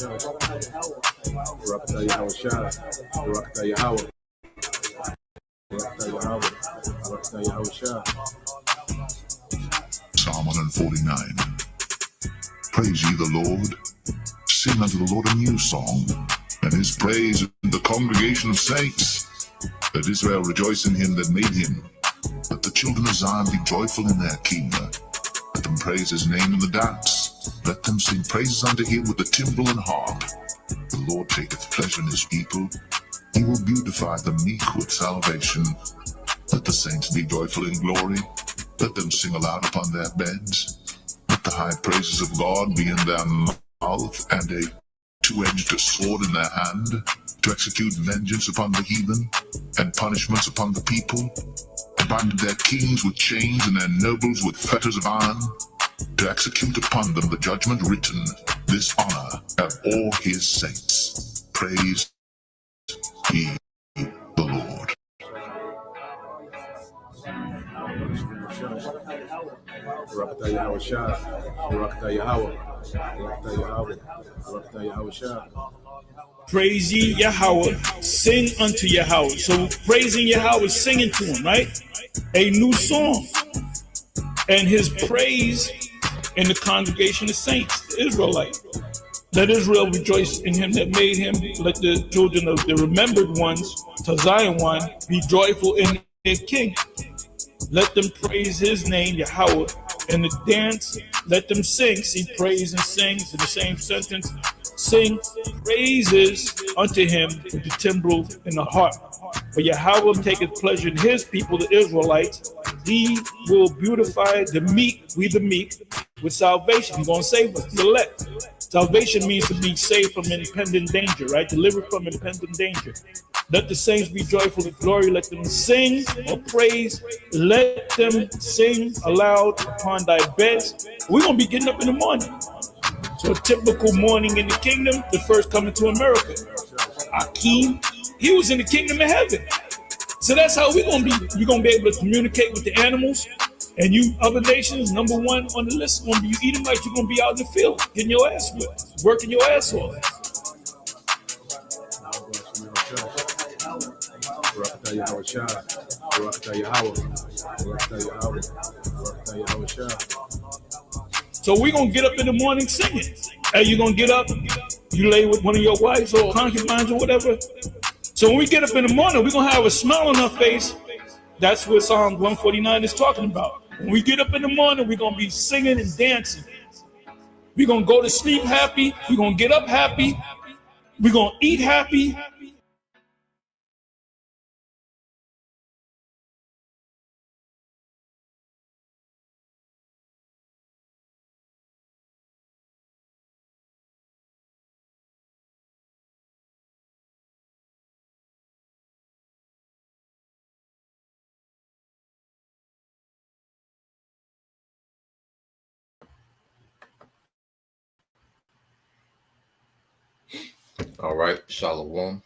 Psalm 149. Praise ye the Lord. Sing unto the Lord a new song, and his praise in the congregation of saints. Let Israel rejoice in him that made him. Let the children of Zion be joyful in their king. Let them praise his name in the dance. Let them sing praises unto him with the timbrel and harp. The Lord taketh pleasure in his people. He will beautify the meek with salvation. Let the saints be joyful in glory. Let them sing aloud upon their beds. Let the high praises of God be in their mouth, and a two-edged sword in their hand, to execute vengeance upon the heathen, and punishments upon the people, to bind their kings with chains and their nobles with fetters of iron, to execute upon them the judgment written. This honor have all his saints. Praise ye the Lord. Praise ye Yahweh, sing unto Yahweh. So praising Yahweh, singing to him, right? A new song. And his praise in the congregation of saints, the Israelite. Let Israel rejoice in him that made him. Let the children of the remembered ones, to Zion one, be joyful in their king. Let them praise his name, Yahweh, in the dance. Let them sing. See, praise and sings in the same sentence. Sing praises unto him with the timbrel and the harp. For Yahweh taketh pleasure in his people, the Israelites. He will beautify the meek, we the meek, with salvation. He's going to save us, the elect. Salvation means to be saved from impending danger, right? Delivered from impending danger. Let the saints be joyful in glory. Let them sing or praise. Let them sing aloud upon thy beds. We're going to be getting up in the morning. So a typical morning in the kingdom, the first coming to America. Akeem, he was in the kingdom of heaven. So that's how we're going to be. You're going to be able to communicate with the animals. And you other nations, number one on the list, going to be you Edomites. You're going to be out in the field, getting your ass whipped, working your ass off. So we're going to get up in the morning singing. Hey, you're going to get up, you lay with one of your wives or concubines or whatever. So when we get up in the morning, we're going to have a smile on our face. That's what Psalm 149 is talking about. When we get up in the morning, we're going to be singing and dancing. We're going to go to sleep happy. We're going to get up happy. We're going to eat happy. All right, Shalom.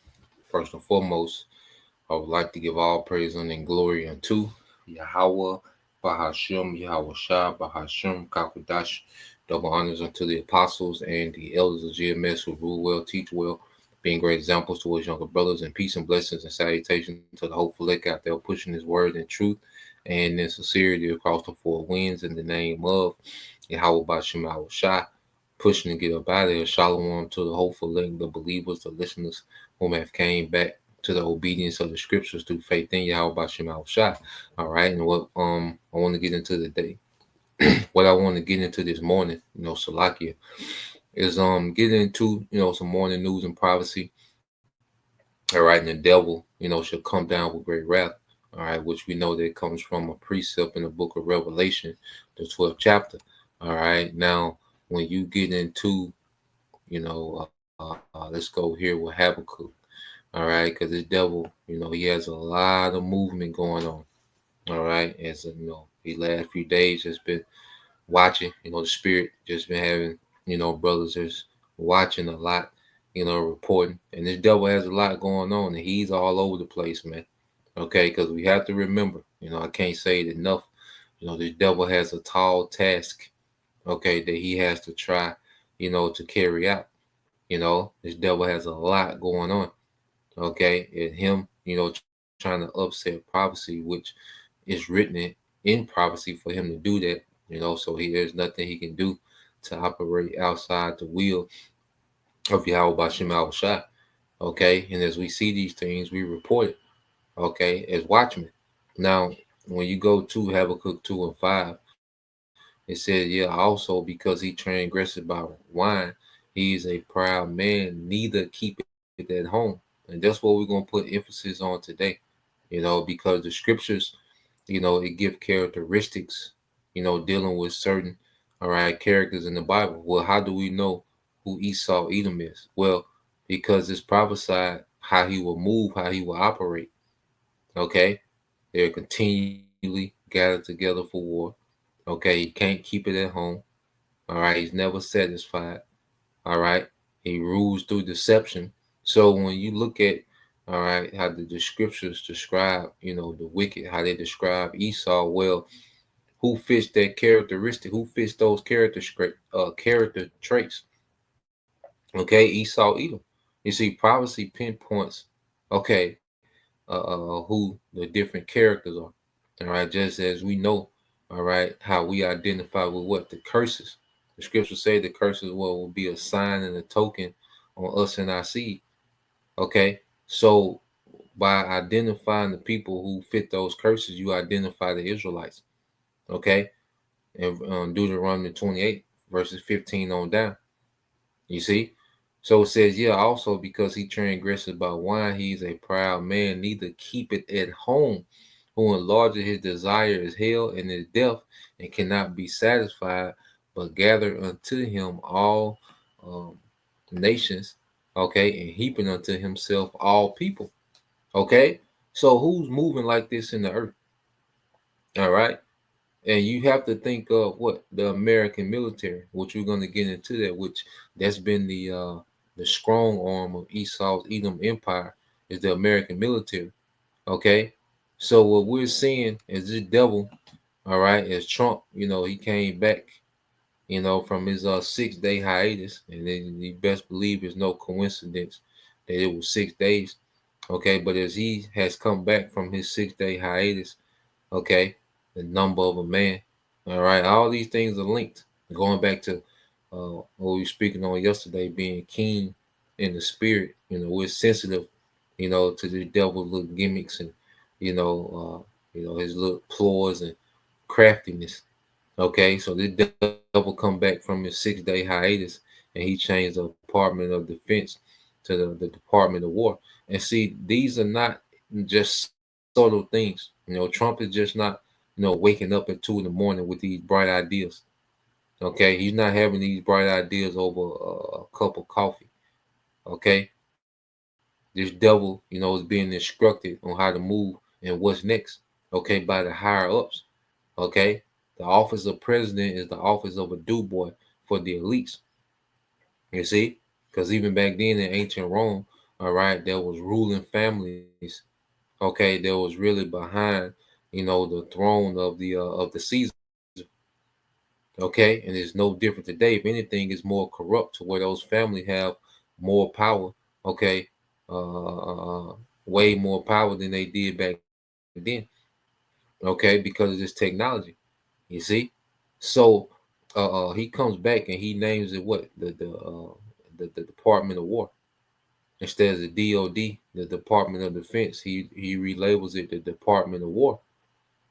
First and foremost, I would like to give all praise and glory unto Yahweh, Bahashem, Yahweh Shah, Bahashem, Kakwadash. Double honors unto the apostles and the elders of GMS who rule well, teach well, being great examples towards younger brothers, and peace and blessings and salutation to the hopeful elect out there pushing his word in truth and in sincerity across the four winds in the name of Yahweh Bahashem, Yahweh Shah. Pushing to get up out of there. Shalom to the hopeful elect, the believers, the listeners whom have came back to the obedience of the scriptures through faith in Yahweh Bahashem Yahweh Shah. All right, and what I want to get into today, what I want to get into this morning, Salakia, is getting into some morning news and privacy. All right, and the devil, shall come down with great wrath. All right, which we know that comes from a precept in the book of Revelation, the 12th chapter. All right, now when you get into, let's go here with Habakkuk. All right, because this devil, he has a lot of movement going on. All right, as the last few days has been watching, the spirit just been having, brothers just watching a lot, reporting, and this devil has a lot going on, and he's all over the place, man. Okay, because we have to remember, I can't say it enough. This devil has a tall task, okay, that he has to try, to carry out. This devil has a lot going on. Okay, and him, trying to upset prophecy, which is written in prophecy for him to do that. So there's nothing he can do to operate outside the will of Yahweh Bashim Al Shah. Okay, and as we see these things, we report it. Okay, as watchmen. Now, when you go to Habakkuk 2:5, it says, yeah, also because he transgressed by wine, he is a proud man, neither keep it at home. And that's what we're going to put emphasis on today, because the scriptures, it give characteristics, dealing with certain, all right, characters in the Bible. Well, how do we know who Esau Edom is? Well, because it's prophesied how he will move, how he will operate. Okay, they're continually gathered together for war. Okay, he can't keep it at home. All right, he's never satisfied. All right, he rules through deception. So when you look at, all right, how the scriptures describe, the wicked, how they describe Esau, well, who fits that characteristic? Who fits those character traits? Okay, Esau, Edom. You see, prophecy pinpoints, okay, who the different characters are. All right, just as we know, all right, how we identify with what the curses. The scriptures say the curses will be a sign and a token on us and our seed. Okay, so by identifying the people who fit those curses, you identify the Israelites. Okay, and Deuteronomy 28 verses 15 on down. You see, so it says, yeah, also because he transgresses by wine, he's a proud man, neither keep it at home, who enlarges his desire is hell and is death, and cannot be satisfied, but gather unto him all nations, okay, and heaping unto himself all people. Okay, so who's moving like this in the earth? All right, and you have to think of what the American military, which we're going to get into that, which that's been the strong arm of Esau's Edom Empire, is the American military. Okay, so what we're seeing is this devil, all right, as Trump, he came back, from his 6-day hiatus, and then you best believe it's no coincidence that it was 6 days. Okay, but as he has come back from his 6-day hiatus, okay, the number of a man, all right, all these things are linked. Going back to what we were speaking on yesterday, being keen in the spirit, we're sensitive, to the devil's little gimmicks and his little ploys and craftiness. Okay, so this devil come back from his 6-day hiatus and he changed the Department of Defense to the Department of War. And see, these are not just subtle things. Trump is just not, waking up at 2 a.m. with these bright ideas. Okay, he's not having these bright ideas over a cup of coffee. Okay, this devil, is being instructed on how to move and what's next. Okay, by the higher ups. Okay, the office of president is the office of a do boy for the elites. You see, because even back then in ancient Rome, all right, there was ruling families. Okay, that was really behind, the throne of the Caesar. Okay, and it's no different today. If anything, it's more corrupt to where those families have more power. Okay, way more power than they did back then. Okay, because of this technology. You see, so he comes back and he names it what the Department of War instead of the DOD, the Department of Defense. He relabels it the Department of War.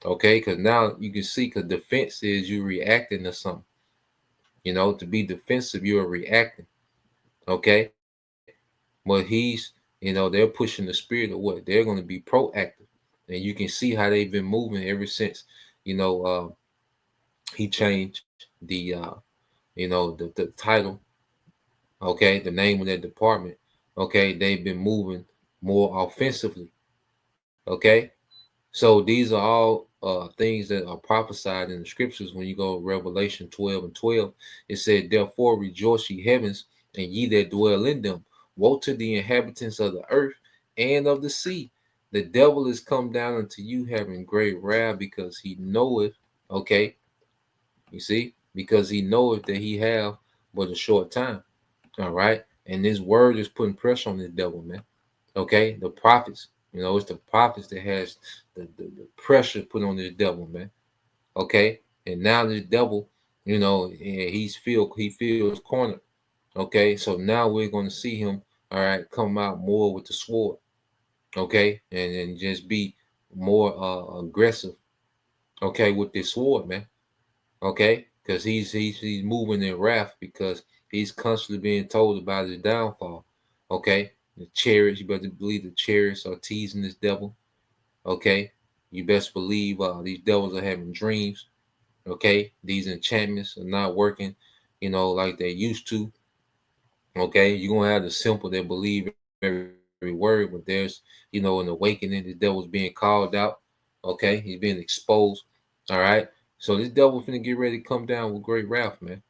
Okay, because now you can see, because defense is you reacting to something. To be defensive, you are reacting. Okay, but they're pushing the spirit of what they're going to be proactive, and you can see how they've been moving ever since. He changed the title. Okay, the name of that department. Okay, they've been moving more offensively. Okay, so these are all things that are prophesied in the scriptures. When you go to Revelation 12:12, it said, "Therefore rejoice, ye heavens, and ye that dwell in them. Woe to the inhabitants of the earth and of the sea. The devil is come down unto you having great wrath, because he knoweth." Okay, you see, because he knoweth that he have but a short time. All right, And this word is putting pressure on this devil, man. Okay, the prophets, it's the prophets that has the pressure put on this devil, man. Okay, and now this devil, he feels cornered. Okay, so now we're going to see him, all right, come out more with the sword. Okay, and just be more aggressive. Okay, with this sword, man. Okay, because he's moving in wrath because he's constantly being told about his downfall. Okay, the chariots, you better believe the chariots are teasing this devil. Okay, you best believe these devils are having dreams. Okay, these enchantments are not working, like they used to. Okay, you're gonna have the simple that believe every word, but there's an awakening. The devil's being called out. Okay, he's being exposed. All right, so this devil finna get ready to come down with great wrath, man.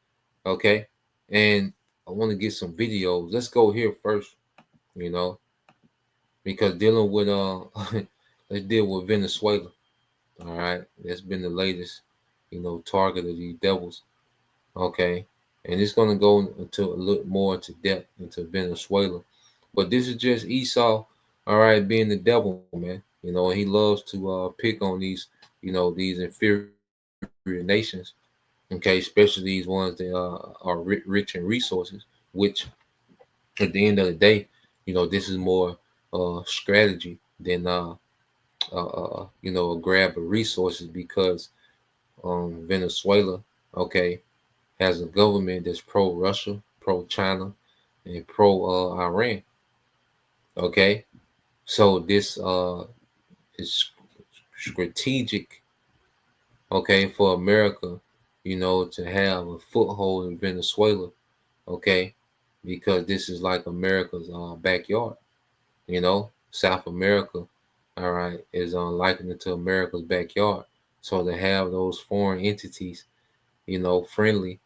Okay, and I want to get some videos. Let's go here first, because dealing with let's deal with Venezuela. All right, that's been the latest, target of these devils. Okay, and it's gonna go into a little more into depth into Venezuela, but this is just Esau. All right, being the devil, man. And he loves to pick on these, these inferior nations. Okay, especially these ones that are rich in resources, which at the end of the day, this is more strategy than a grab of resources because Venezuela, okay, has a government that's pro-Russia, pro-China, and pro-Iran. Okay, so this is strategic, okay, for America, to have a foothold in Venezuela, okay, because this is like America's backyard. South America, all right, is likened to America's backyard. So to have those foreign entities, friendly,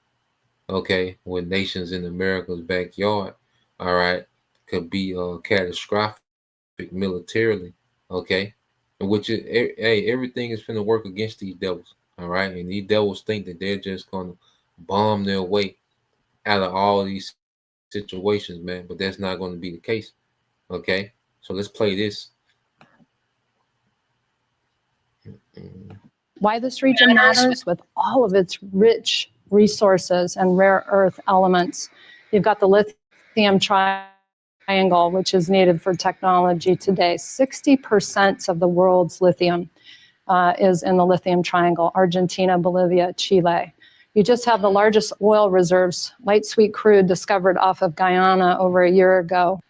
okay, with nations in America's backyard, all right, could be catastrophic militarily, okay, and which is, hey, everything is going to work against these devils, all right, and these devils think that they're just going to bomb their way out of all these situations, man, but that's not going to be the case, okay, so let's play this. Why this region matters with all of its rich resources and rare earth elements. You've got the lithium triangle, which is needed for technology today. 60% of the world's lithium is in the lithium triangle: Argentina, Bolivia, Chile. You just have the largest oil reserves, light sweet crude, discovered off of Guyana over a year ago.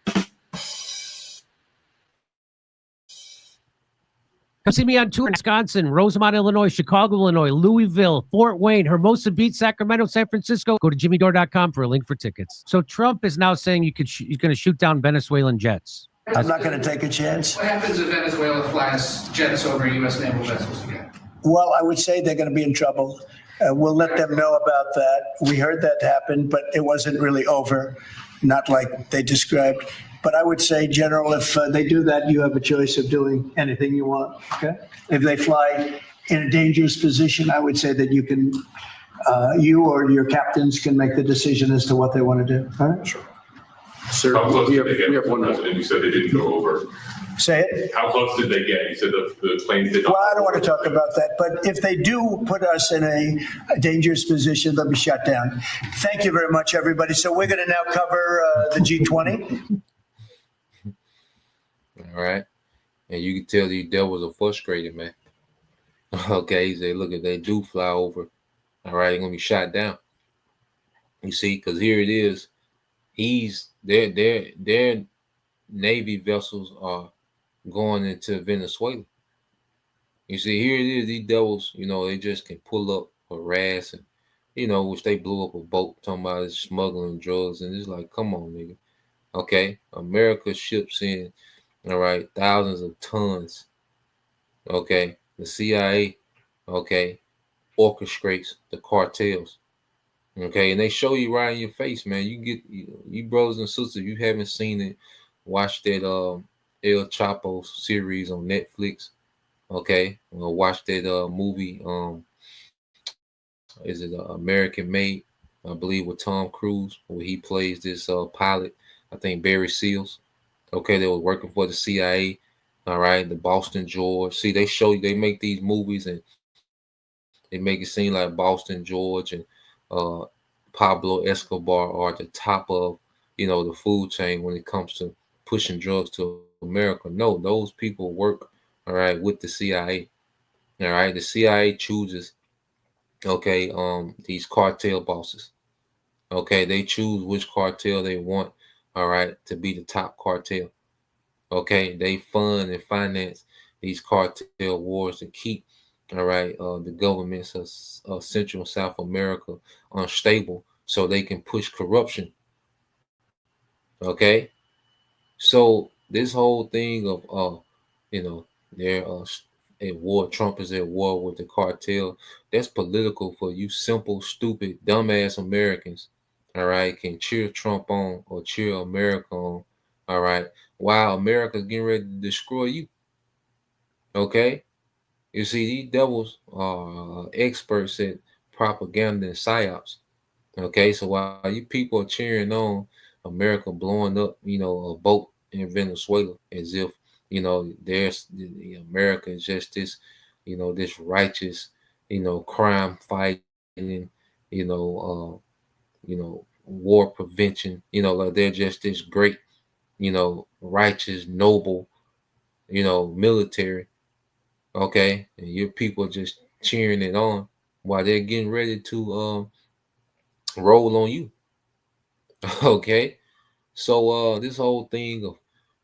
Come see me on tour in Wisconsin, Rosemont, Illinois, Chicago, Illinois, Louisville, Fort Wayne, Hermosa Beach, Sacramento, San Francisco. Go to jimmydore.com for a link for tickets. So Trump is now saying he's going to shoot down Venezuelan jets. I'm not going to take a chance. What happens if Venezuela flies jets over U.S. naval vessels again? Well, I would say they're going to be in trouble. We'll let them know about that. We heard that happen, but it wasn't really over, not like they described. But I would say, General, if they do that, you have a choice of doing anything you want, okay? If they fly in a dangerous position, I would say that you can, you or your captains can make the decision as to what they want to do, all right? Sure. Sir, how close did they get? We have one more. You said they didn't go over. Say it? How close did they get? You said the planes did not. Well, I don't want to talk about that, but if they do put us in a dangerous position, they'll be shut down. Thank you very much, everybody. So we're going to now cover the G20. All right. And you can tell these devils are frustrated, man. Okay, he said, look, if they do fly over, all right, they're going to be shot down. You see, because here it is. Their Navy vessels are going into Venezuela. You see, here it is. These devils, they just can pull up, harass, and, which they blew up a boat talking about smuggling drugs. And it's like, come on, nigga. Okay. America ships in, all right, thousands of tons. Okay. The CIA, okay, orchestrates the cartels. Okay. And they show you right in your face, man. You get, you brothers and sisters, if you haven't seen it, watch that El Chapo series on Netflix. Okay. Watch that movie. Is it American Made? I believe with Tom Cruise, where he plays this pilot I think Barry Seals. Okay, they were working for the CIA. All right, the Boston George. See, they make these movies and they make it seem like Boston George and uh, Pablo Escobar are at the top of, the food chain when it comes to pushing drugs to America. No, those people work, all right, with the CIA. All right, the CIA chooses, okay, these cartel bosses. Okay, they choose which cartel they want, all right, to be the top cartel. Okay, they fund and finance these cartel wars to keep, all right, the governments of Central and South America unstable so they can push corruption. Okay, so this whole thing of, they're at war, Trump is at war with the cartel. That's political for you simple, stupid, dumbass Americans. All right, can cheer Trump on or cheer America on. All right, while America's getting ready to destroy you. Okay, you see, these devils are experts at propaganda and psyops. Okay, so while you people are cheering on America blowing up, a boat in Venezuela as if, there's America is just this, this righteous, crime fighting, war prevention, like they're just this great, righteous, noble, military. Okay, and your people just cheering it on while they're getting ready to roll on you. Okay, so this whole thing of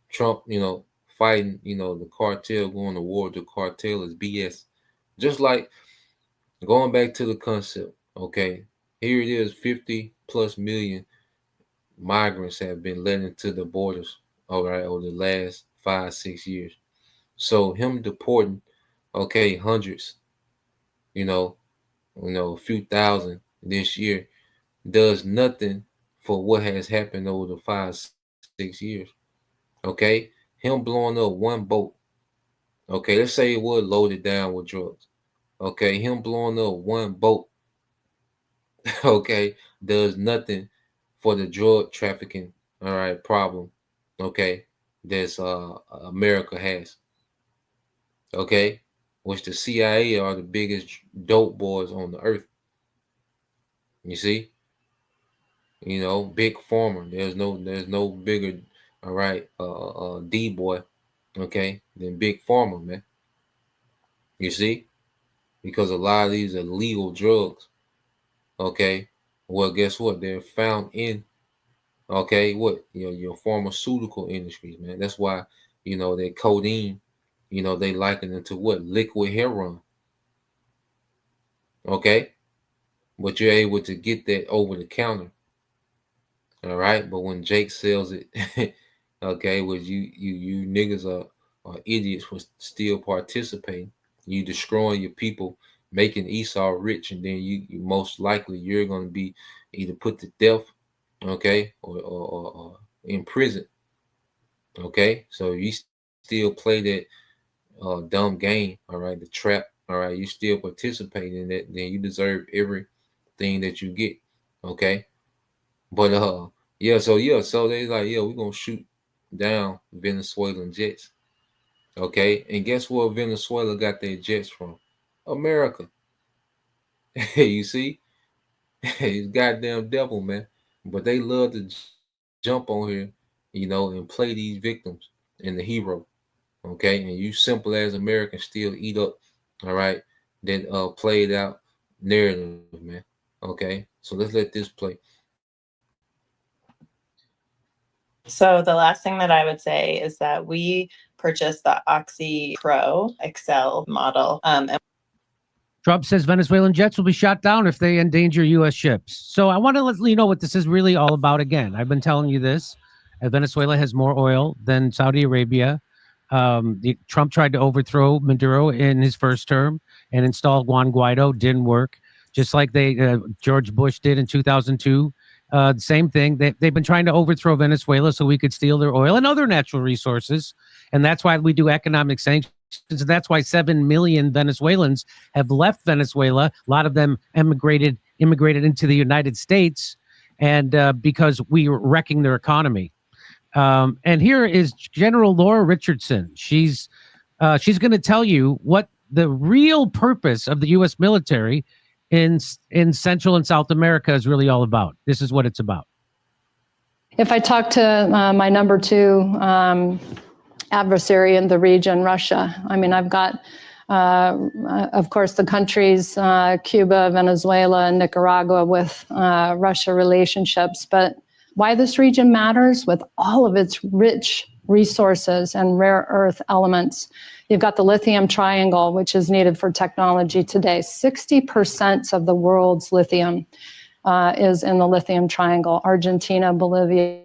Trump, fighting, the cartel, going to war with the cartel is BS. Just like going back to the concept. Okay, here it is, 50 plus million migrants have been let into the borders, all right, over the last 5-6 years. So him deporting, okay, hundreds, a few thousand this year does nothing for what has happened over the 5-6 years. Okay, him blowing up one boat. Okay, let's say it was loaded down with drugs. Okay, him blowing up one boat. Okay, does nothing for the drug trafficking, all right, problem. Okay, that's America has. Okay, which the CIA are the biggest dope boys on the earth. You see, big pharma. There's no bigger, all right, D boy, okay, than big pharma, man. You see, because a lot of these are legal drugs. Okay, well, guess what? They're found in, okay, what, your pharmaceutical industries, man. That's why, that codeine, they liken it to what? Liquid heroin. Okay, but you're able to get that over the counter. All right, but when Jake sells it, okay, which you niggas are idiots for still participating. You destroying your people, making Esau rich, and then you most likely you're going to be either put to death, okay, or in prison. Okay, so you still play that dumb game, all right, the trap, all right, you still participate in that, then you deserve everything that you get. Okay, but so they like, we're gonna shoot down Venezuelan jets. Okay, and guess where Venezuela got their jets from? America. You see, he's goddamn devil, man. But they love to jump on here, and play these victims and the hero. Okay, and you simple as Americans still eat up, all right, that played out narrative, man. Okay, so let's let this play. So the last thing that I would say is that we purchased the Oxy Pro XL model. Trump says Venezuelan jets will be shot down if they endanger U.S. ships. So I want to let you know what this is really all about. Again, I've been telling you this. Venezuela has more oil than Saudi Arabia. Trump tried to overthrow Maduro in his first term and install Juan Guaido. Didn't work. Just like George Bush did in 2002. Same thing. They've been trying to overthrow Venezuela so we could steal their oil and other natural resources. And that's why we do economic sanctions. And that's why 7 million Venezuelans have left Venezuela. A lot of them immigrated into the United States, and because we were wrecking their economy. And here is General Laura Richardson. She's going to tell you what the real purpose of the U.S. military in Central and South America is really all about. This is what it's about. If I talk to my number two adversary in the region, Russia, I mean, I've got, of course, the countries, Cuba, Venezuela, and Nicaragua with Russia relationships. But why this region matters, with all of its rich resources and rare earth elements. You've got the lithium triangle, which is needed for technology today. 60% of the world's lithium is in the lithium triangle: Argentina, Bolivia,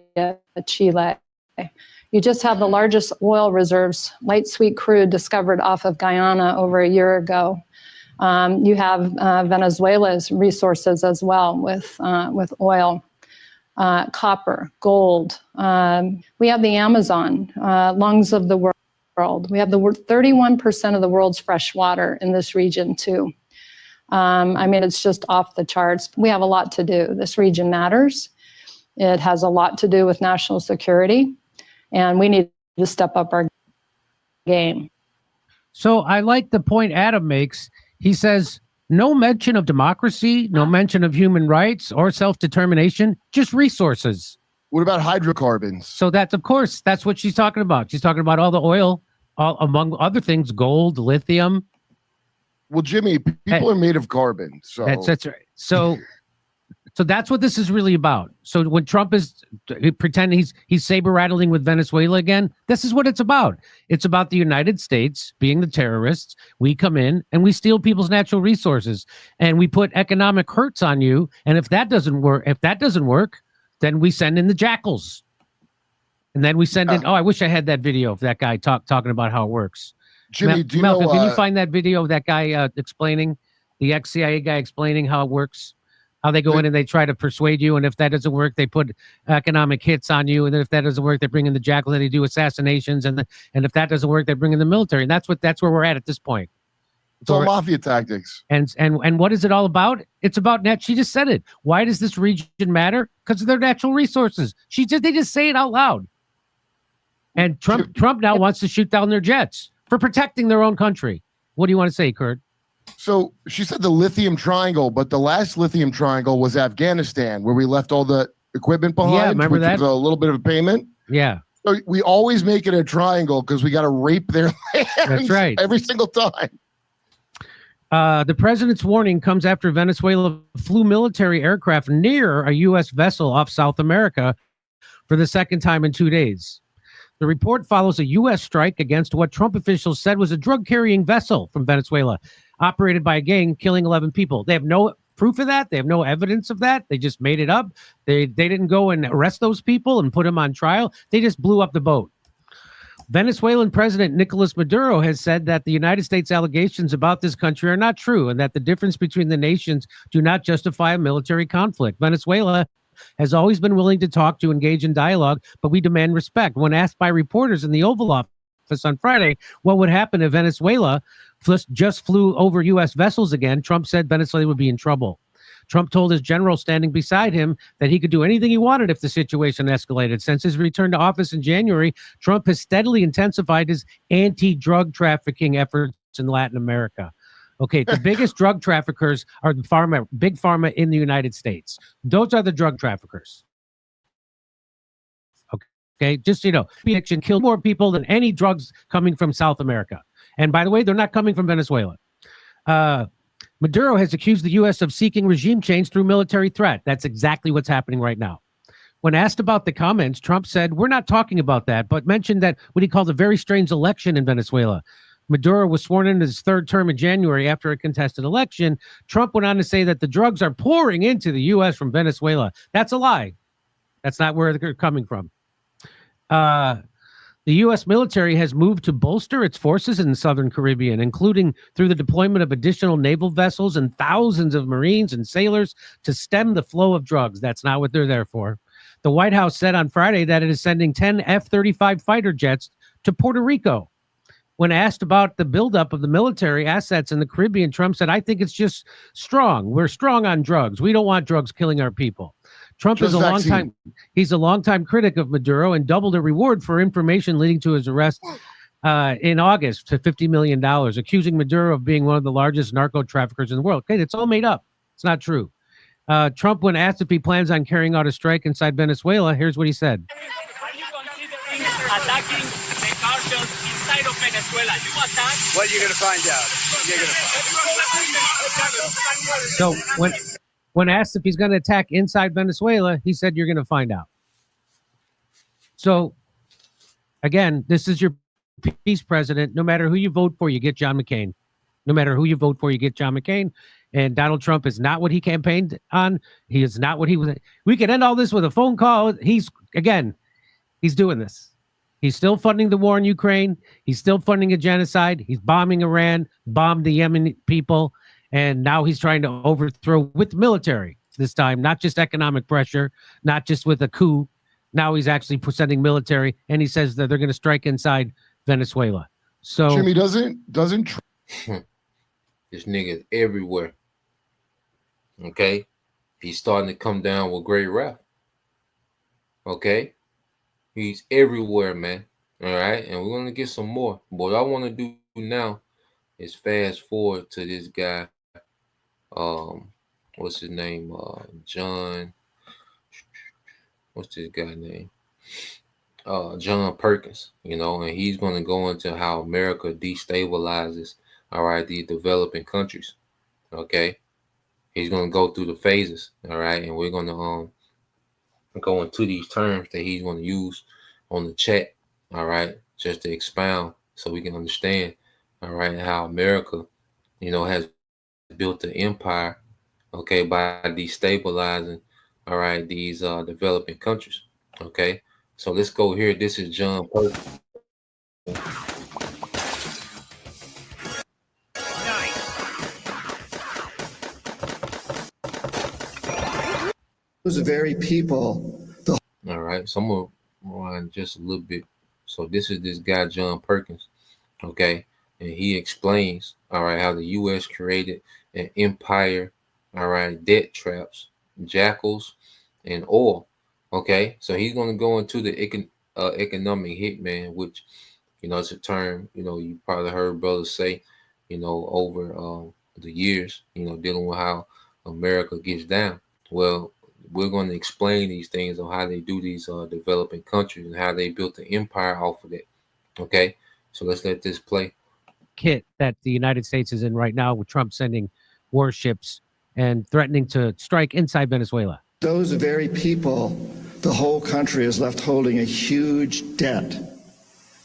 Chile. You just have the largest oil reserves, light sweet crude, discovered off of Guyana over a year ago. You have Venezuela's resources as well with oil, copper, gold. We have the Amazon, lungs of the world. We have the 31% of the world's fresh water in this region too. I mean, it's just off the charts. We have a lot to do. This region matters. It has a lot to do with national security, and we need to step up our game. So I like the point Adam makes. He says, no mention of democracy, no mention of human rights or self-determination, just resources. What about hydrocarbons? So that's, of course, that's what she's talking about. She's talking about all the oil, among other things, gold, lithium. Well, Jimmy, people are made of carbon. So that's right. So that's what this is really about. So when Trump is pretending he's saber rattling with Venezuela again, this is what it's about. It's about the United States being the terrorists. We come in and we steal people's natural resources, and we put economic hurts on you. And if that doesn't work, then we send in the jackals. And then we send in. Oh, I wish I had that video of that guy talking about how it works. Jimmy, do you Malcolm, know? Can you find that video of that guy explaining, the ex-CIA guy explaining how it works? How they go in and they try to persuade you, and if that doesn't work, they put economic hits on you, and then if that doesn't work, they bring in the jackal and they do assassinations, and if that doesn't work, they bring in the military, and that's where we're at this point. It's all mafia tactics. And what is it all about? It's about net. She just said it. Why does this region matter? Because of their natural resources. They just say it out loud. And Trump now wants to shoot down their jets for protecting their own country. What do you want to say, Kurt? So she said the lithium triangle, but the last lithium triangle was Afghanistan, where we left all the equipment behind. Yeah, remember which that? was a little bit of a payment. Yeah. So we always make it a triangle because we got to rape their land. That's right. Every single time. The president's warning comes after Venezuela flew military aircraft near a U.S. vessel off South America for the second time in 2 days. The report follows a U.S. strike against what Trump officials said was a drug-carrying vessel from Venezuela, operated by a gang, killing 11 people. They have no proof of that. They have no evidence of that. They just made it up. They didn't go and arrest those people and put them on trial. They just blew up the boat. Venezuelan President Nicolas Maduro has said that the United States allegations about this country are not true and that the difference between the nations do not justify a military conflict. Venezuela has always been willing to talk, to engage in dialogue, but we demand respect. When asked by reporters in the Oval Office on Friday what would happen if Venezuela just flew over U.S. vessels again, Trump said Venezuela would be in trouble. Trump told his general standing beside him that he could do anything he wanted if the situation escalated. Since his return to office in January, Trump has steadily intensified his anti-drug trafficking efforts in Latin America. Okay, the biggest drug traffickers are the big pharma in the United States. Those are the drug traffickers. Okay, just so you know, addiction killed more people than any drugs coming from South America. And by the way, they're not coming from Venezuela. Maduro has accused the U.S. of seeking regime change through military threat. That's exactly what's happening right now. When asked about the comments, Trump said, "We're not talking about that," but mentioned that what he called a very strange election in Venezuela. Maduro was sworn in his third term in January after a contested election. Trump went on to say that the drugs are pouring into the U.S. from Venezuela. That's a lie. That's not where they're coming from. The U.S. military has moved to bolster its forces in the Southern Caribbean, including through the deployment of additional naval vessels and thousands of Marines and sailors to stem the flow of drugs. That's not what they're there for. The White House said on Friday that it is sending 10 F-35 fighter jets to Puerto Rico. When asked about the buildup of the military assets in the Caribbean, Trump said, "I think it's just strong. We're strong on drugs. We don't want drugs killing our people." Trump is Just a long vaccine. time. He's a longtime critic of Maduro and doubled a reward for information leading to his arrest in August to $50 million, accusing Maduro of being one of the largest narco traffickers in the world. Okay, it's all made up. It's not true. Trump, when asked if he plans on carrying out a strike inside Venezuela, here's what he said. Are you considering attacking the cartels inside of Venezuela? You attack. Well, you're going to find out. You're going to find out. So when asked if he's going to attack inside Venezuela, he said, "You're going to find out." So again, this is your peace president. No matter who you vote for, you get John McCain. No matter who you vote for, you get John McCain. And Donald Trump is not what he campaigned on. He is not what he was. We could end all this with a phone call. He's doing this. He's still funding the war in Ukraine. He's still funding a genocide. He's bombing Iran, bombed the Yemen people. And now he's trying to overthrow with military this time, not just economic pressure, not just with a coup. Now he's actually sending military, and he says that they're going to strike inside Venezuela. So Jimmy doesn't This nigga's everywhere. Okay? He's starting to come down with great rap. Okay? He's everywhere, man. All right? And we're going to get some more. But what I want to do now is fast forward to this guy. What's his name? John. What's this guy name? John Perkins, and he's going to go into how America destabilizes, all right, the developing countries. Okay. He's going to go through the phases. All right. And we're going to go into these terms that he's going to use on the chat. All right. Just to expound so we can understand, all right, how America, has built the empire, okay, by destabilizing, all right, these developing countries. Okay. So let's go here. This is John Perkins. Those very people. All right. So I'm going to rewind just a little bit. So this is this guy, John Perkins. Okay. And he explains, all right, how the U.S. created an empire, all right, debt traps, jackals, and oil. Okay. So he's going to go into the economic hitman, which, it's a term, you probably heard brothers say, over the years, dealing with how America gets down. Well, we're going to explain these things on how they do these developing countries and how they built the empire off of it. Okay. So let's let this play. Kit that the United States is in right now, with Trump sending warships and threatening to strike inside Venezuela. Those very people, the whole country is left holding a huge debt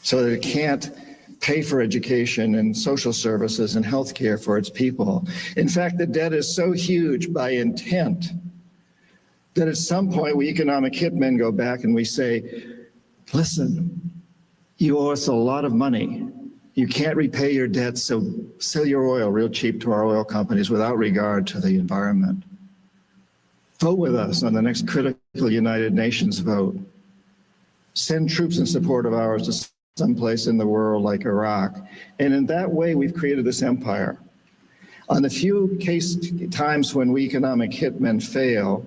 so that it can't pay for education and social services and health care for its people. In fact, the debt is so huge by intent that at some point we economic hitmen go back and we say, listen, you owe us a lot of money. You can't repay your debts, so sell your oil real cheap to our oil companies without regard to the environment. Vote with us on the next critical United Nations vote. Send troops in support of ours to someplace in the world like Iraq. And in that way, we've created this empire. On the few times when we economic hitmen fail,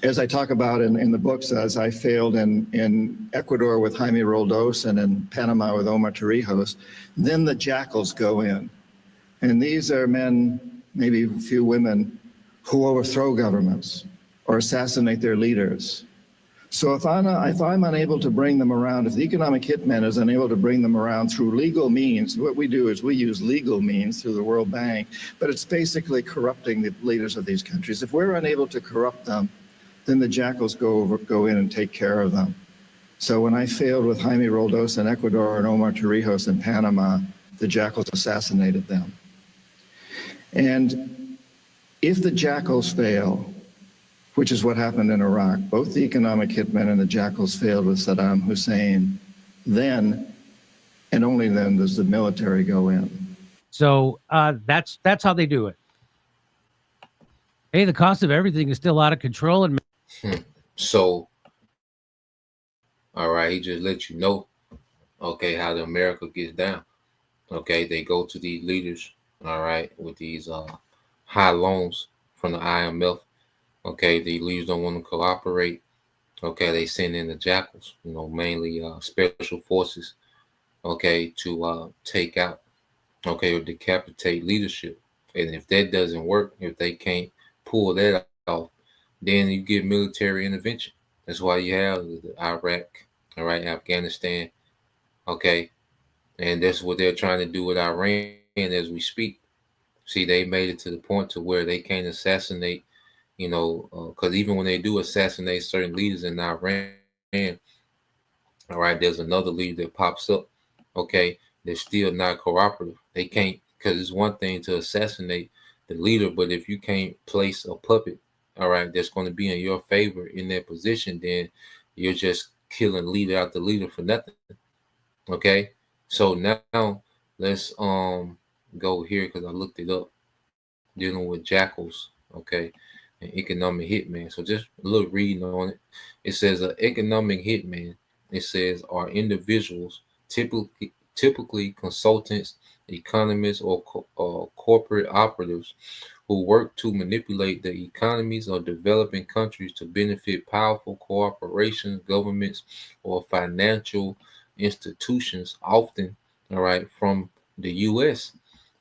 as I talk about in the books, as I failed in Ecuador with Jaime Roldos and in Panama with Omar Torrijos, then the jackals go in. And these are men, maybe a few women, who overthrow governments or assassinate their leaders. So if I'm unable to bring them around, if the economic hitman is unable to bring them around through legal means, what we do is we use legal means through the World Bank, but it's basically corrupting the leaders of these countries. If we're unable to corrupt them, then the jackals go in and take care of them. So when I failed with Jaime Roldos in Ecuador and Omar Torrijos in Panama, the jackals assassinated them. And if the jackals fail, which is what happened in Iraq, both the economic hitmen and the jackals failed with Saddam Hussein, then and only then does the military go in. So that's how they do it. Hey, the cost of everything is still out of control. And So, all right, he just let you know, okay, how the America gets down. Okay, they go to these leaders, all right, with these high loans from the IMF, Okay, the leaders don't want to cooperate. Okay, they send in the jackals, mainly special forces. Okay, to take out, okay, or decapitate leadership. And if that doesn't work, if they can't pull that off, then you get military intervention. That's why you have the Iraq, all right, Afghanistan, okay, and that's what they're trying to do with Iran as we speak. See, they made it to the point to where they can't assassinate, because even when they do assassinate certain leaders in Iran, all right, there's another leader that pops up, okay, they're still not cooperative. They can't, because it's one thing to assassinate the leader, but if you can't place a puppet, all right, that's going to be in your favor in that position, then you're just killing leader after leader for nothing. Okay, so now let's go here because I looked it up, dealing with jackals, okay, and economic hitman. So just a little reading on it. It says an economic hitman, it says, are individuals, typically consultants, economists, or corporate operatives who work to manipulate the economies of developing countries to benefit powerful corporations, governments, or financial institutions, often, all right, from the U.S.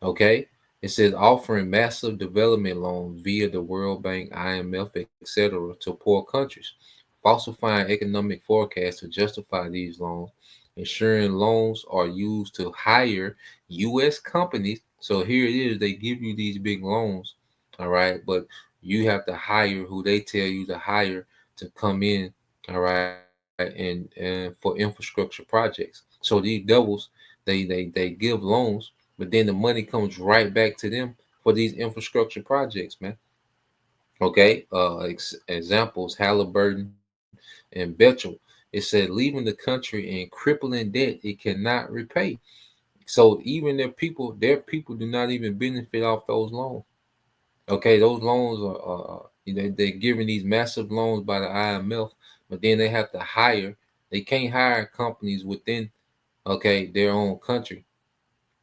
Okay, it says offering massive development loans via the World Bank, IMF, etc., to poor countries, falsifying economic forecasts to justify these loans, ensuring loans are used to hire U.S. companies. So here it is, they give you these big loans, all right, but you have to hire who they tell you to hire to come in, all right, and for infrastructure projects. So these devils, they give loans, but then the money comes right back to them for these infrastructure projects, man. Okay, examples: Halliburton and Bechtel. It said leaving the country in crippling debt it cannot repay. So even their people do not even benefit off those loans. Okay, those loans are they're giving these massive loans by the IMF, but then they have to hire. They can't hire companies within, okay, their own country.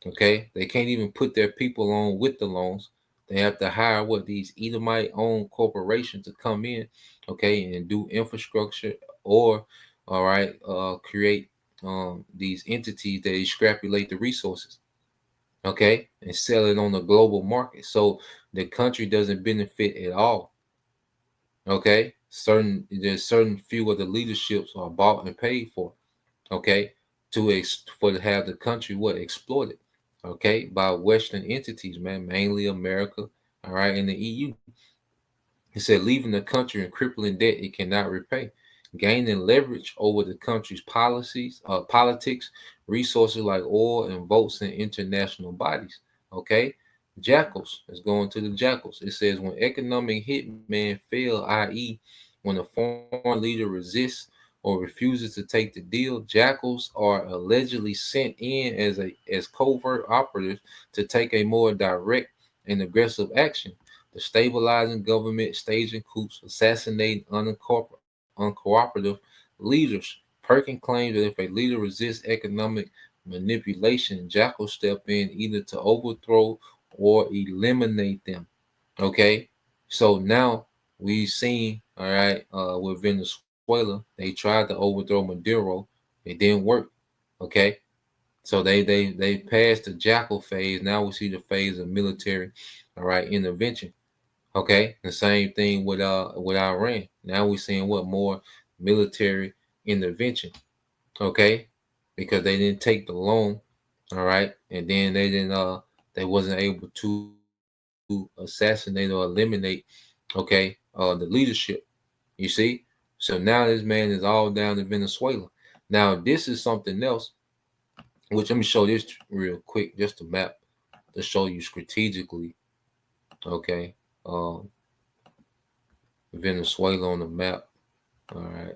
Okay, they can't even put their people on with the loans. They have to hire these Edomite-owned corporations to come in, okay, and do infrastructure, or all right, create these entities that extrapolate the resources, okay, and sell it on the global market. So the country doesn't benefit at all. Okay, there's certain few of the leaderships are bought and paid for. Okay, to have the country exploited. Okay, by Western entities, man, mainly America, all right, and the EU. He said, leaving the country in crippling debt it cannot repay, gaining leverage over the country's politics, resources like oil, and votes in international bodies. Okay, jackals. Let's go into the jackals. It says when economic hitmen fail, i.e., when a foreign leader resists or refuses to take the deal, jackals are allegedly sent in as covert operatives to take a more direct and aggressive action. The stabilizing government, staging coups, assassinating uncooperative leaders. Perkin claims that if a leader resists economic manipulation, jackals step in either to overthrow or eliminate them. Okay, so now we've seen, all right, with Venezuela, they tried to overthrow Maduro, it didn't work. Okay, so they passed the jackal phase. Now we see the phase of military, all right, intervention. Okay, the same thing with Iran. Now we're seeing more military intervention. Okay, because they didn't take the loan, all right, and then they wasn't able to assassinate or eliminate, okay, the leadership. You see, so now this man is all down in Venezuela. Now this is something else, which let me show this real quick, just a map to show you strategically. Okay. Venezuela on the map. All right.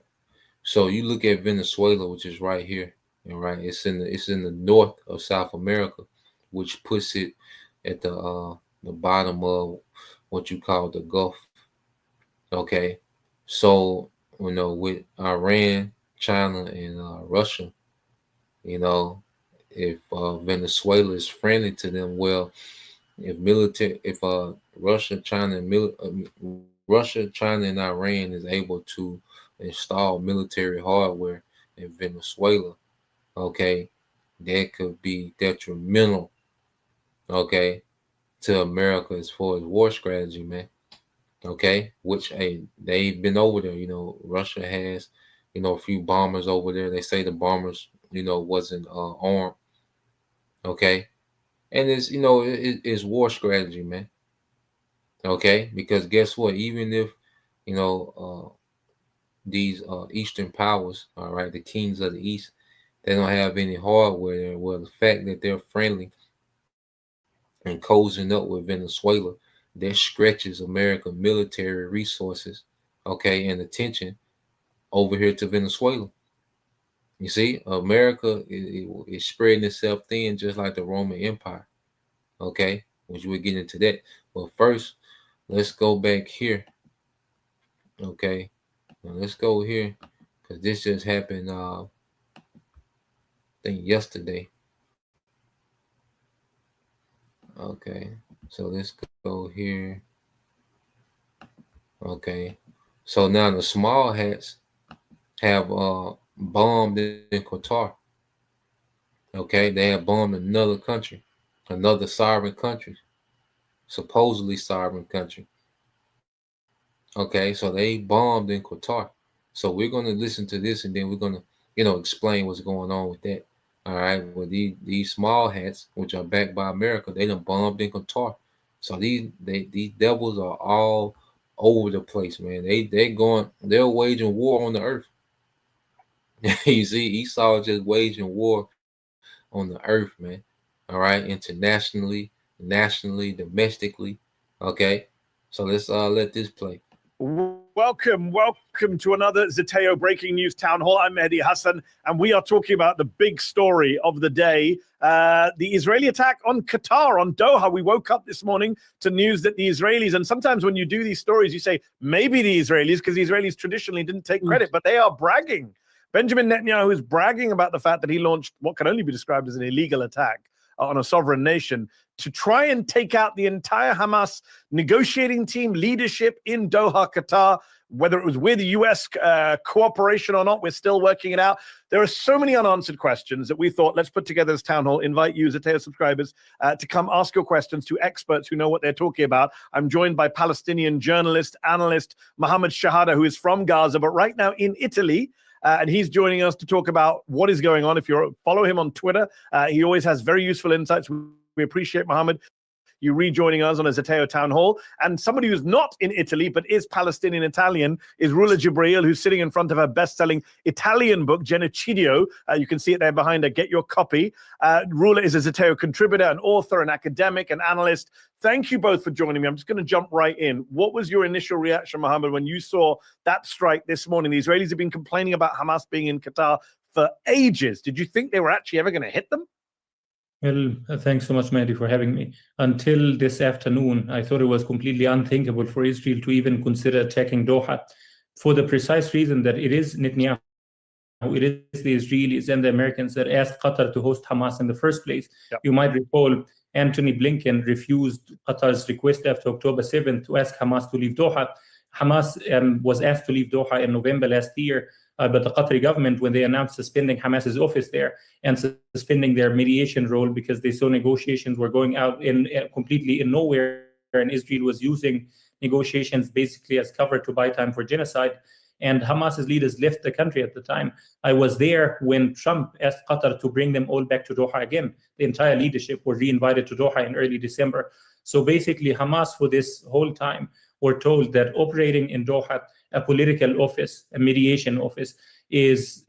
So you look at Venezuela, which is right here, and right, it's in the north of South America, which puts it at the bottom of what you call the Gulf. Okay. So with Iran, China, and Russia, if Venezuela is friendly to them, well, if Russia, China, and Russia, China, and Iran is able to install military hardware in Venezuela, okay, that could be detrimental, okay, to America as far as war strategy, man. Okay, which they've been over there. Russia has, a few bombers over there. They say the bombers, wasn't armed. Okay, and it's it's war strategy, man. Okay, because guess what? Even if these Eastern powers, all right, the kings of the East, they don't have any hardware there. Well, the fact that they're friendly and cozying up with Venezuela, that stretches American military resources, okay, and attention over here to Venezuela. You see, America is spreading itself thin just like the Roman Empire, okay, which we'll get into that. But first, let's go back here, okay. Now let's go here because this just happened, I think yesterday. Okay, so let's go here. Okay, so now the small hats have bombed in Qatar. Okay, they have bombed another country, another sovereign country, supposedly sovereign country. Okay, so they bombed in Qatar. So we're going to listen to this and then we're going to, explain what's going on with that. All right, well, these small hats, which are backed by America, they done bombed in Qatar. So these devils are all over the place, man. They're waging war on the earth. You see, Esau just waging war on the earth, man. All right, internationally, nationally, domestically. Okay, so let's let this play. Welcome to another Zeteo Breaking News Town Hall. I'm Mehdi Hassan, and we are talking about the big story of the day, the Israeli attack on Qatar, on Doha. We woke up this morning to news that the Israelis, and sometimes when you do these stories, you say, maybe the Israelis, because the Israelis traditionally didn't take credit, but they are bragging. Benjamin Netanyahu is bragging about the fact that he launched what can only be described as an illegal attack on a sovereign nation to try and take out the entire Hamas negotiating team leadership in Doha, Qatar. Whether it was with U.S. cooperation or not, we're still working it out. There are so many unanswered questions that we thought, let's put together this town hall, invite you, Zeteo subscribers, to come ask your questions to experts who know what they're talking about. I'm joined by Palestinian journalist, analyst, Mohammed Shahada, who is from Gaza, but right now in Italy. And he's joining us to talk about what is going on. If you follow him on Twitter, he always has very useful insights. We appreciate, Mohammed, you rejoining us on a Zeteo Town Hall. And somebody who's not in Italy, but is Palestinian Italian, is Rula Jibril, who's sitting in front of her best-selling Italian book, Genocidio. You can see it there behind her. Get your copy. Rula is a Zeteo contributor, an author, an academic, an analyst. Thank you both for joining me. I'm just going to jump right in. What was your initial reaction, Mohammed, when you saw that strike this morning? The Israelis have been complaining about Hamas being in Qatar for ages. Did you think they were actually ever going to hit them? Well, thanks so much, Mehdi, for having me. Until this afternoon, I thought it was completely unthinkable for Israel to even consider attacking Doha, for the precise reason that it is Netanyahu, it is the Israelis and the Americans that asked Qatar to host Hamas in the first place. Yep. You might recall Antony Blinken refused Qatar's request after October 7th to ask Hamas to leave Doha. Hamas was asked to leave Doha in November last year, but the Qatari government, when they announced suspending Hamas's office there and suspending their mediation role because they saw negotiations were going out completely in nowhere, and Israel was using negotiations basically as cover to buy time for genocide, and Hamas's leaders left the country at the time. I was there when Trump asked Qatar to bring them all back to Doha again. The entire leadership were re-invited to Doha in early December. So basically, Hamas for this whole time were told that operating in Doha, a political office, a mediation office, is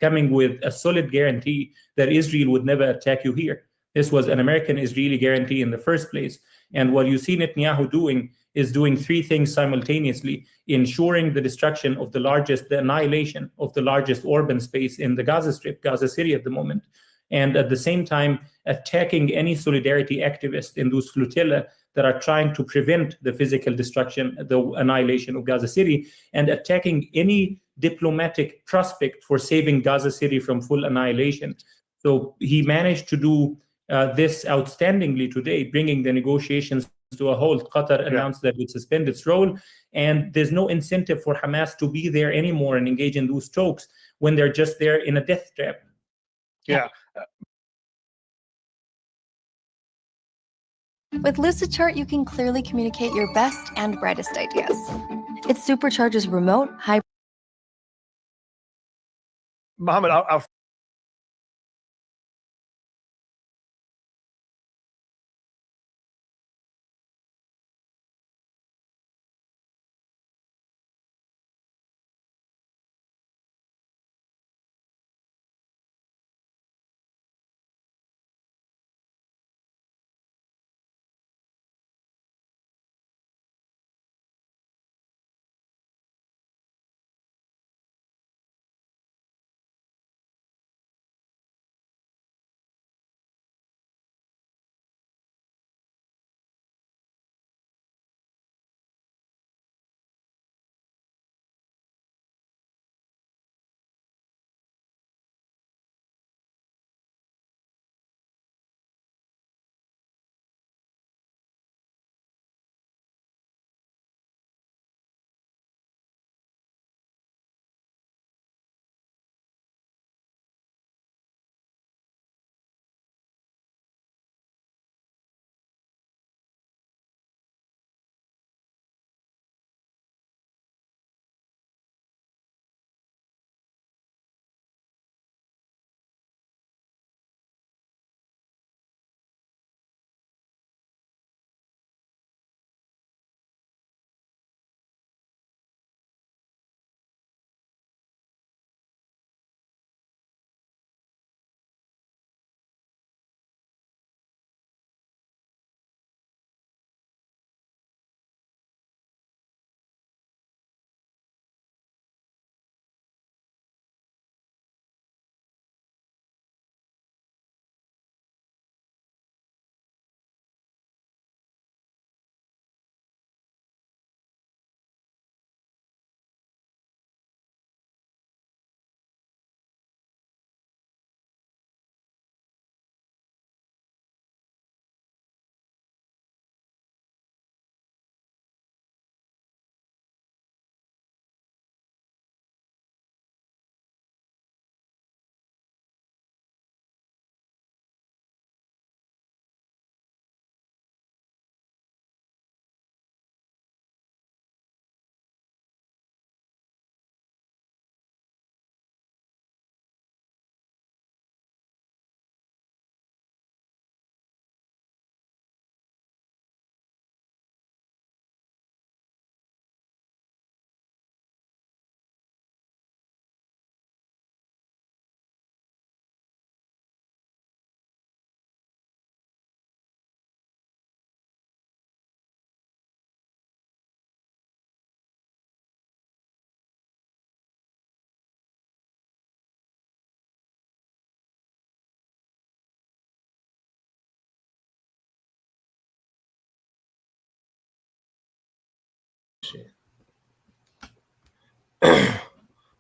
coming with a solid guarantee that Israel would never attack you here. This was an American-Israeli guarantee in the first place. And what you see Netanyahu doing is doing three things simultaneously: ensuring the destruction of the annihilation of the largest urban space in the Gaza Strip, Gaza City at the moment, and at the same time attacking any solidarity activists in those flotilla that are trying to prevent the physical destruction, the annihilation of Gaza City, and attacking any diplomatic prospect for saving Gaza City from full annihilation. So he managed to do this outstandingly today, bringing the negotiations to a halt. Qatar announced that it would suspend its role, and there's no incentive for Hamas to be there anymore and engage in those talks when they're just there in a death trap. Yeah. With Lucidchart, you can clearly communicate your best and brightest ideas. It supercharges remote, high. Mohammed, our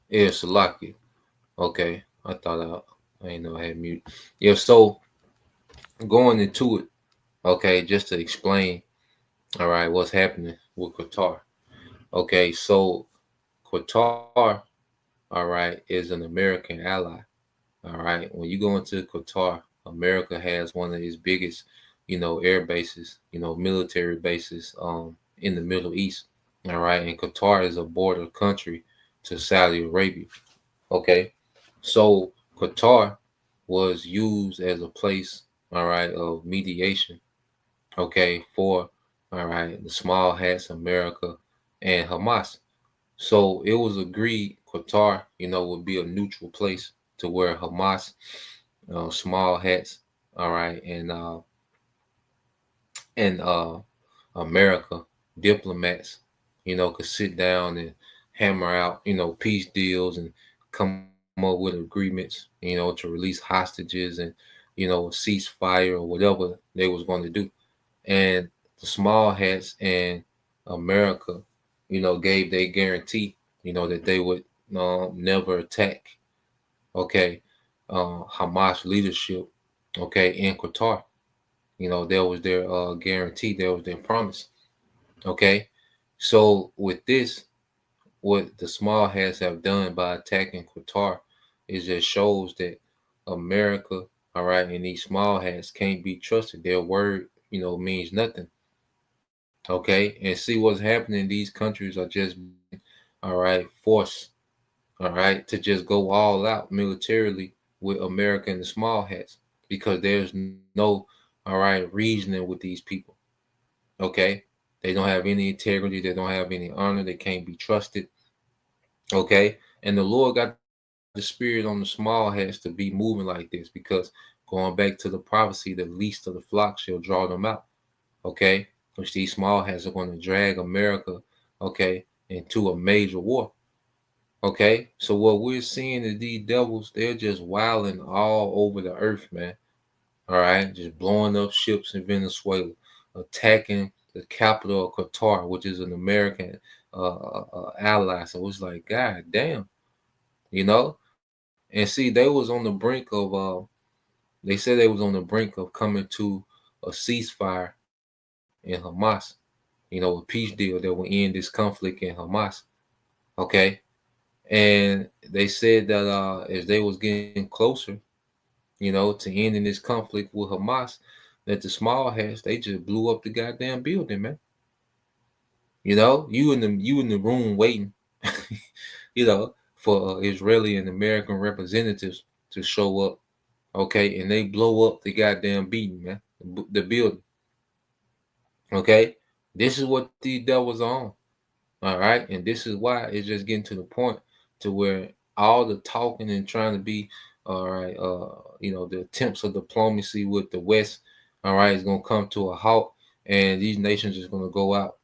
Yeah, Salaki. Okay, I thought I didn't know I had mute. Yeah, so going into it, okay, just to explain, all right, what's happening with Qatar. Okay, so Qatar, all right, is an American ally. All right, when you go into Qatar, America has one of its biggest, air bases, military bases, in the Middle East. All right, and Qatar is a border country to Saudi Arabia. Okay, so Qatar was used as a place, all right, of mediation, okay, for, all right, the Small Hats, America, and Hamas. So it was agreed Qatar, would be a neutral place to where Hamas, Small Hats, all right, and America diplomats, could sit down and hammer out, peace deals and come up with agreements, to release hostages and, ceasefire or whatever they was going to do. And the Small Hats and America, gave their guarantee, that they would never attack, okay, Hamas leadership, okay, in Qatar. You know, there was their guarantee, there was their promise. Okay, so with this, what the small hats have done by attacking Qatar is just shows that America, all right, and these small hats can't be trusted. Their word, you know, means nothing. Okay, and see what's happening. These countries are just, all right, forced, all right, to just go all out militarily with America and the small hats because there's no, all right, reasoning with these people. Okay, they don't have any integrity, they don't have any honor, they can't be trusted. Okay, and the Lord got the spirit on the small hats to be moving like this because going back to the prophecy, the least of the flock shall draw them out. Okay, which these small hats are going to drag America, okay, into a major war. Okay, so what we're seeing is these devils, they're just wilding all over the earth, man. All right, just blowing up ships in Venezuela, attacking the capital of Qatar, which is an American ally. So it's like, God damn, you know. And see, they was on the brink of. They said they was on the brink of coming to a ceasefire in Hamas. You know, a peace deal that will end this conflict in Hamas. Okay, and they said that as they was getting closer, you know, to ending this conflict with Hamas, that the small hats, they just blew up the goddamn building, man. You know, you in the room waiting, you know, for Israeli and American representatives to show up, okay, and they blow up the goddamn beating, man, the building. Okay, this is what these devils are on. All right, and this is why it's just getting to the point to where all the talking and trying to be, all right, you know, the attempts of diplomacy with the West, all right, is gonna come to a halt, and these nations is gonna go out,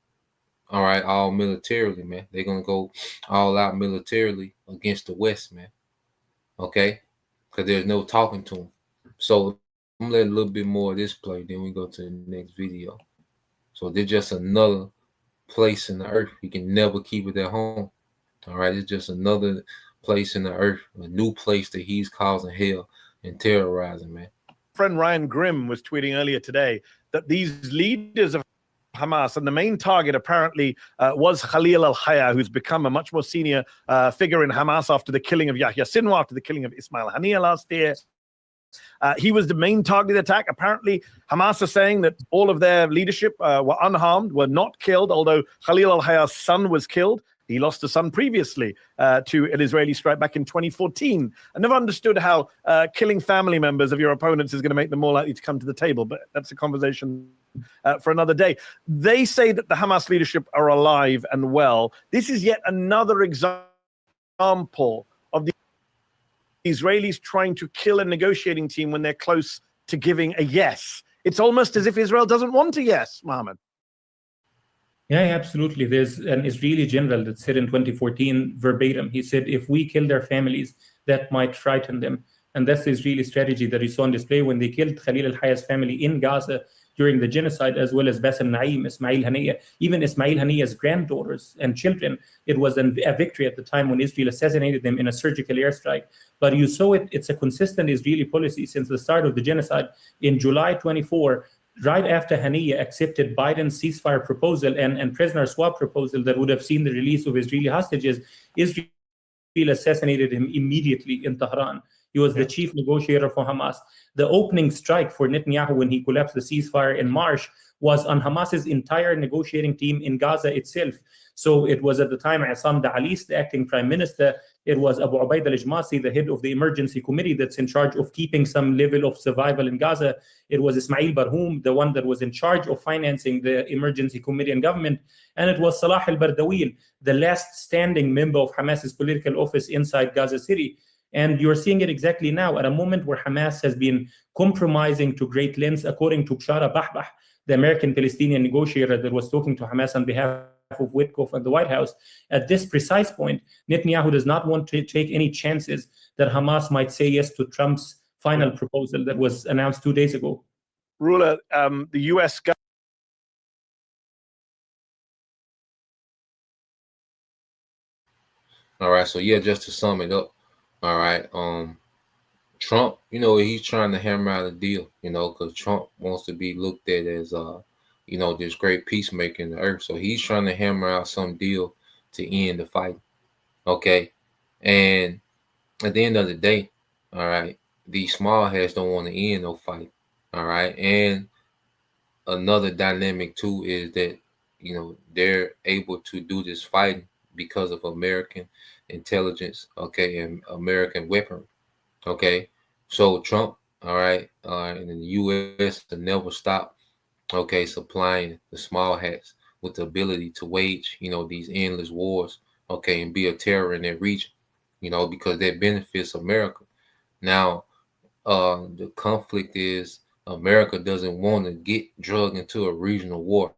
all right, all militarily, man. They're gonna go all out militarily against the West, man. Okay, because there's no talking to them. So I'm gonna let a little bit more of this play, then we go to the next video. So they're just another place in the earth. You can never keep it at home. All right, it's just another place in the earth, a new place that he's causing hell and terrorizing, man. Friend Ryan Grimm was tweeting earlier today that these leaders of Hamas, and the main target apparently was Khalil al-Hayya, who's become a much more senior figure in Hamas after the killing of Yahya Sinwar, after the killing of Ismail Haniyeh last year. He was the main target of the attack. Apparently, Hamas are saying that all of their leadership were unharmed, were not killed, although Khalil al-Hayya's son was killed. He lost a son previously to an Israeli strike back in 2014. I never understood how killing family members of your opponents is going to make them more likely to come to the table, but that's a conversation for another day. They say that the Hamas leadership are alive and well. This is yet another example of the Israelis trying to kill a negotiating team when they're close to giving a yes. It's almost as if Israel doesn't want a yes, Mohammed. Yeah, absolutely. There's an Israeli general that said in 2014 verbatim, he said, if we kill their families, that might frighten them. And that's the Israeli strategy that you saw on display when they killed Khalil al-Hayya's family in Gaza during the genocide, as well as Bassem Naim, Ismail Haniyeh, even Ismail Haniyeh's granddaughters and children. It was a victory at the time when Israel assassinated them in a surgical airstrike. But you saw it's a consistent Israeli policy since the start of the genocide. In July 24, right after Haniyeh accepted Biden's ceasefire proposal and prisoner swap proposal that would have seen the release of Israeli hostages, Israel assassinated him immediately in Tehran. He was the chief negotiator for Hamas. The opening strike for Netanyahu when he collapsed the ceasefire in March was on Hamas's entire negotiating team in Gaza itself. So it was at the time Issam Da'alis, the acting prime minister. It was Abu Ubaid al-Jmasi, the head of the emergency committee that's in charge of keeping some level of survival in Gaza. It was Ismail Barhoum, the one that was in charge of financing the emergency committee and government. And it was Salah al-Bardawil, the last standing member of Hamas's political office inside Gaza City. And you're seeing it exactly now at a moment where Hamas has been compromising to great lengths, according to Bshara Bahbah, the American-Palestinian negotiator that was talking to Hamas on behalf of Witkoff at the White House. At this precise point, Netanyahu does not want to take any chances that Hamas might say yes to Trump's final proposal that was announced 2 days ago. Rula, the U.S. government. All right, so yeah, just to sum it up, all right, Trump, he's trying to hammer out a deal, because Trump wants to be looked at as, this great peacemaker in the earth. So he's trying to hammer out some deal to end the fight. Okay. And at the end of the day, all right, these small hats don't want to end no fight. All right. And another dynamic too is that, they're able to do this fighting because of American intelligence, okay, and American weaponry. Okay. So Trump, all right, and the U.S. to never stop, okay, supplying the small hats with the ability to wage, these endless wars, okay, and be a terror in that region, because that benefits America. Now, the conflict is America doesn't want to get drugged into a regional war,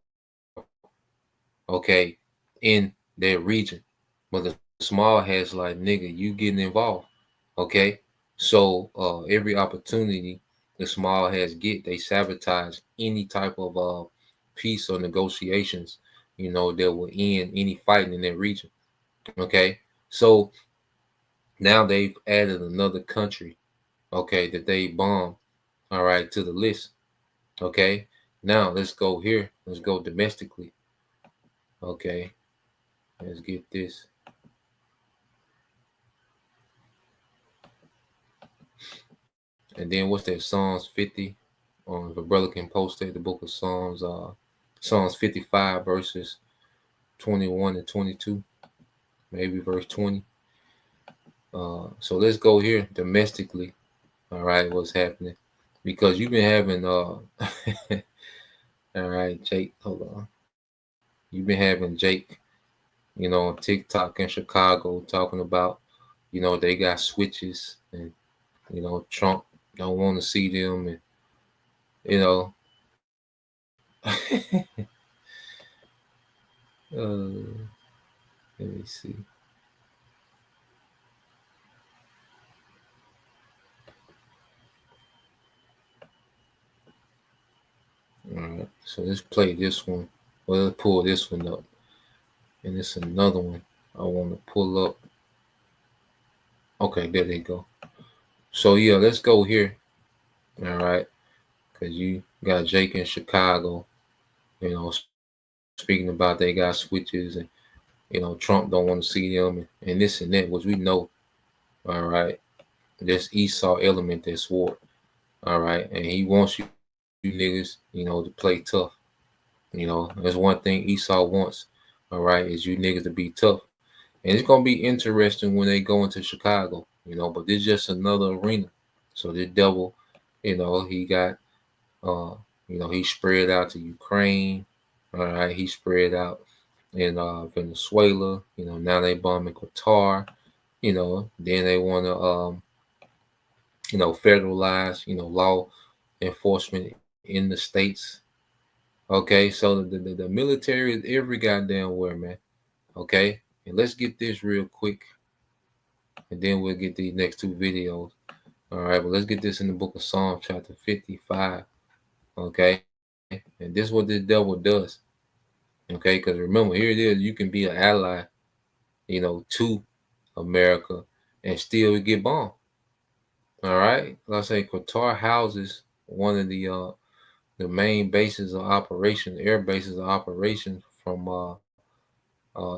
okay, in their region. But the small hats like, nigga, you getting involved, okay? So every opportunity the small hats get, they sabotage any type of peace or negotiations, that will end any fighting in that region. Okay. So now they've added another country, okay, that they bombed, all right, to the list. Okay. Now let's go here. Let's go domestically. Okay. Let's get this. And then what's that? Psalms 50. If a brother can post it, the book of Psalms, Psalms 55 verses 21 and 22, maybe verse 20. So let's go here domestically. All right, what's happening? Because you've been having all right, Jake, hold on. You've been having Jake, on TikTok in Chicago talking about, they got switches and Trump don't want to see them, and let me see. All right, so let's play this one. Well, let's pull this one up, and it's another one I want to pull up. Okay, there they go. So yeah, let's go here. All right, because you got Jake in Chicago, speaking about they got switches, and Trump don't want to see them, and this and that, which we know. All right, this Esau element that's war. All right, and he wants you niggas, to play tough. That's one thing Esau wants. All right, is you niggas to be tough, and it's gonna be interesting when they go into Chicago. But this is just another arena. So this devil, he got, he spread out to Ukraine. All right, he spread out in Venezuela. Now they bombing Qatar. Then they want to, federalize, law enforcement in the states. Okay, so the military is every goddamn where, man. Okay, and let's get this real quick, and then we'll get these next two videos. All right, but let's get this in the book of Psalms, chapter 55. Okay, and this is what this devil does. Okay, because remember, here it is, you can be an ally, to America and still get bombed. All right, let's say Qatar houses one of the main bases of operation, air bases of operation from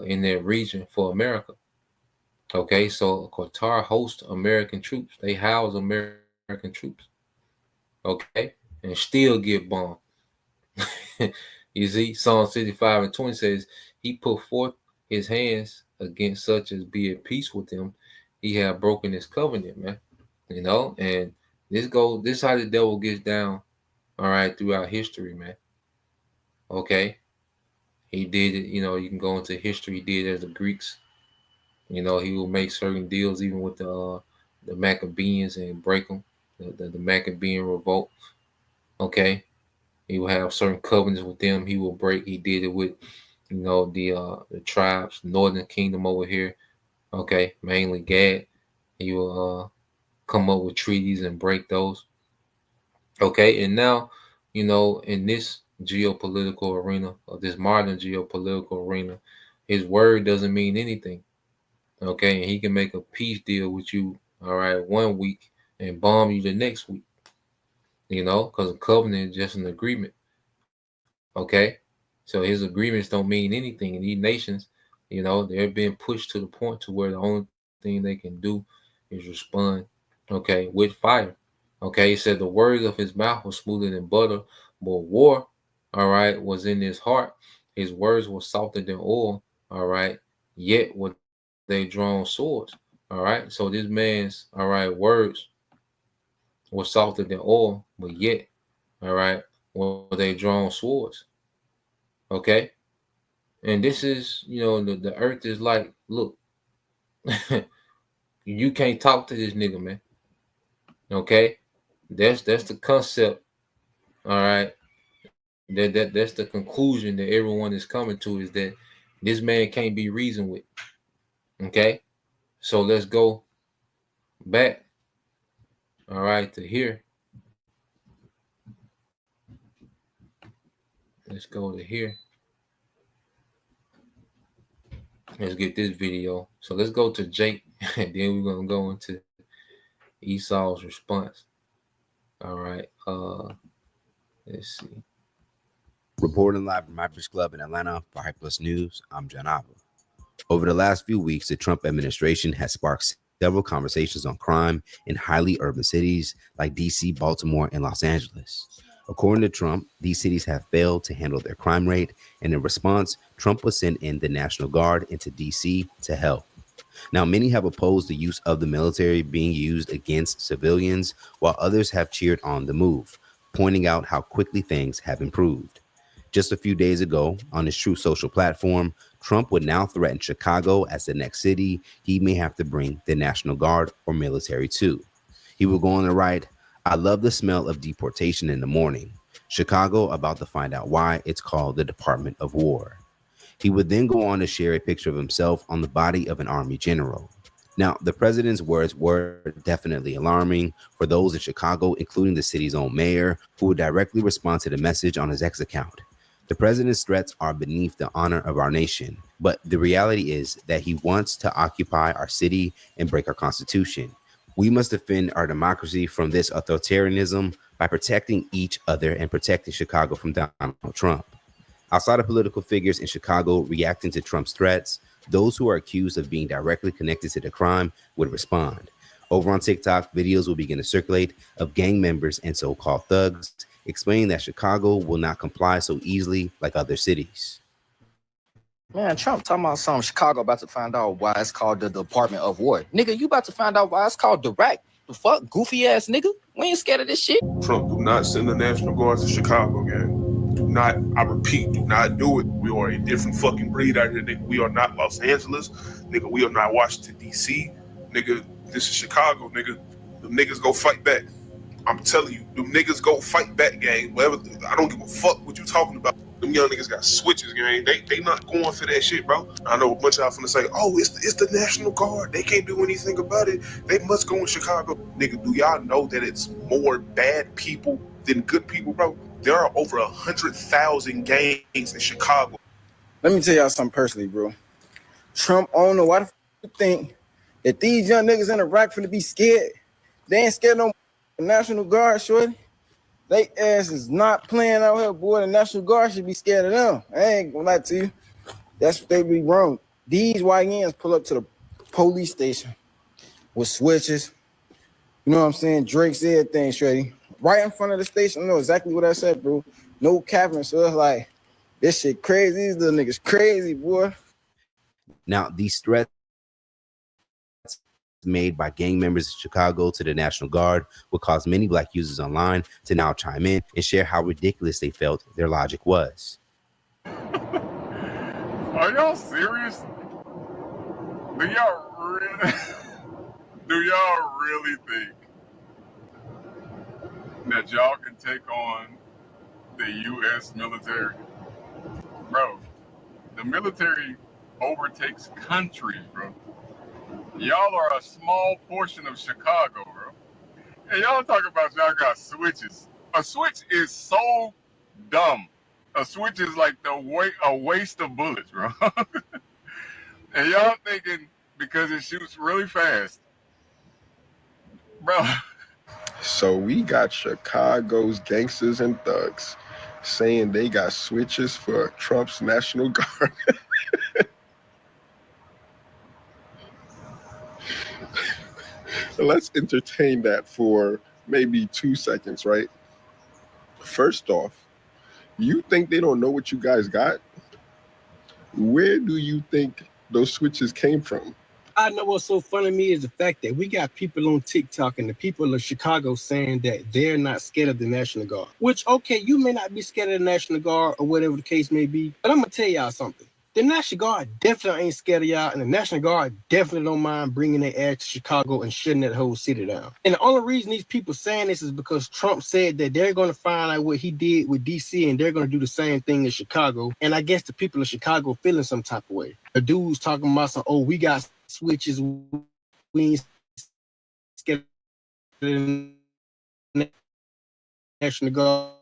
in that region for America. Okay, so Qatar hosts American troops. They house American troops. Okay, and still get bombed. You see, Psalm 65 and 20 says, he put forth his hands against such as be at peace with him. He had broken his covenant, man. And this is how the devil gets down, all right, throughout history, man. Okay. He did it, you can go into history, he did it as the Greeks. He will make certain deals even with the Maccabees and break them, the Maccabean revolt. Okay. He will have certain covenants with them. He will break. He did it with, the tribes, Northern Kingdom over here. Okay, mainly Gad. He will come up with treaties and break those. Okay, and now, in this geopolitical arena, or this modern geopolitical arena, his word doesn't mean anything. Okay, and he can make a peace deal with you, all right, 1 week, and bomb you the next week. You know, because a covenant is just an agreement. Okay? So his agreements don't mean anything. And these nations, you know, they're being pushed to the point to where the only thing they can do is respond, okay, with fire. Okay, he said the words of his mouth were smoother than butter, but war, all right, was in his heart. His words were softer than oil, all right, yet were they drawn swords, all right. So this man's, all right, words were softer than oil, but yet, all right, were they drawn swords, okay. And this is, you know, the earth is like, look, you can't talk to this nigga, man. Okay, that's the concept. All right, that's the conclusion that everyone is coming to, is that this man can't be reasoned with. Okay, so let's go back. All right, to here. Let's go to here. Let's get this video. So let's go to Jake, and then we're gonna go into Esau's response. All right. Let's see. Reporting live from Hypers Club in Atlanta for Hyperplus News, I'm John Abba. Over the last few weeks, the Trump administration has sparked several conversations on crime in highly urban cities like DC, Baltimore, and Los Angeles. According to Trump, these cities have failed to handle their crime rate, and in response, Trump will send in the National Guard into DC to help. Now, many have opposed the use of the military being used against civilians, while others have cheered on the move, pointing out how quickly things have improved. Just a few days ago, on his Truth Social platform, Trump would now threaten Chicago as the next city he may have to bring the National Guard or military to. He would go on to write, "I love the smell of deportation in the morning. Chicago about to find out why it's called the Department of War." He would then go on to share a picture of himself on the body of an army general. Now, the president's words were definitely alarming for those in Chicago, including the city's own mayor, who would directly respond to the message on his X account. The president's threats are beneath the honor of our nation, but the reality is that he wants to occupy our city and break our constitution. We must defend our democracy from this authoritarianism by protecting each other and protecting Chicago from Donald Trump. Outside of political figures in Chicago reacting to Trump's threats, those who are accused of being directly connected to the crime would respond. Over on TikTok, videos will begin to circulate of gang members and so-called thugs explaining that Chicago will not comply so easily like other cities. Man, Trump talking about something Chicago about to find out why it's called the Department of War. Nigga, you about to find out why it's called Direct. The fuck, goofy ass nigga? We ain't scared of this shit. Trump, do not send the National Guard to Chicago, gang. Do not, I repeat, do not do it. We are a different fucking breed out here, nigga. We are not Los Angeles. Nigga, we are not Washington, D.C. Nigga, this is Chicago, nigga. The niggas go fight back. I'm telling you, them niggas go fight back, gang. Whatever, I don't give a fuck what you talking about. Them young niggas got switches, gang. They not going for that shit, bro. I know a bunch of y'all finna say, oh, it's the National Guard. They can't do anything about it. They must go in Chicago. Nigga, do y'all know that it's more bad people than good people, bro? There are over 100,000 gangs in Chicago. Let me tell y'all something personally, bro. Trump, I don't know why the f you think that these young niggas in Iraq finna be scared. They ain't scared no National Guard, shorty. They ass is not playing out here, boy. The National Guard should be scared of them. I ain't gonna lie to you. That's what they be wrong. These YNs pull up to the police station with switches. You know what I'm saying? Drake's everything, shorty. Right in front of the station. I know exactly what I said, bro. No capping. So it's like, this shit crazy. These little niggas crazy, boy. Now, these threats made by gang members in Chicago to the National Guard will cause many Black users online to now chime in and share how ridiculous they felt their logic was. Are y'all serious? Do y'all really think that y'all can take on the U.S. military? Bro, the military overtakes countries, bro. Y'all are a small portion of Chicago, bro. And y'all talk about y'all got switches. A switch is so dumb. A switch is like a waste of bullets, bro. And y'all thinking because it shoots really fast, bro. So we got Chicago's gangsters and thugs saying they got switches for Trump's National Guard. Let's entertain that for maybe 2 seconds, right? First off, you think they don't know what you guys got? Where do you think those switches came from? I know what's so funny to me is the fact that we got people on TikTok and the people of Chicago saying that they're not scared of the National Guard. Which, okay, you may not be scared of the National Guard or whatever the case may be, but I'm gonna tell y'all something. The National Guard definitely ain't scared of y'all, and the National Guard definitely don't mind bringing their ass to Chicago and shutting that whole city down. And the only reason these people saying this is because Trump said that they're going to find out what he did with DC, and they're going to do the same thing in Chicago. And I guess the people of Chicago feeling some type of way. The dude's talking about some, oh, we got switches, we ain't scared of the National Guard.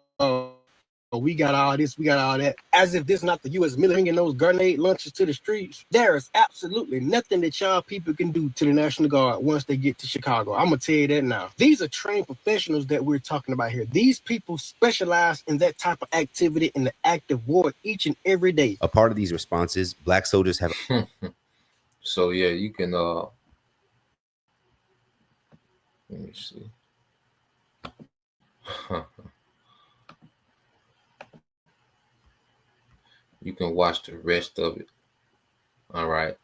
We got all this, we got all that. As if this not the U.S. military bringing those grenade launchers to the streets. There is absolutely nothing that y'all people can do to the National Guard once they get to Chicago. I'm going to tell you that now. These are trained professionals that we're talking about here. These people specialize in that type of activity in the active ward each and every day. A part of these responses, black soldiers have. So yeah, you can let me see. You can watch the rest of it. All right.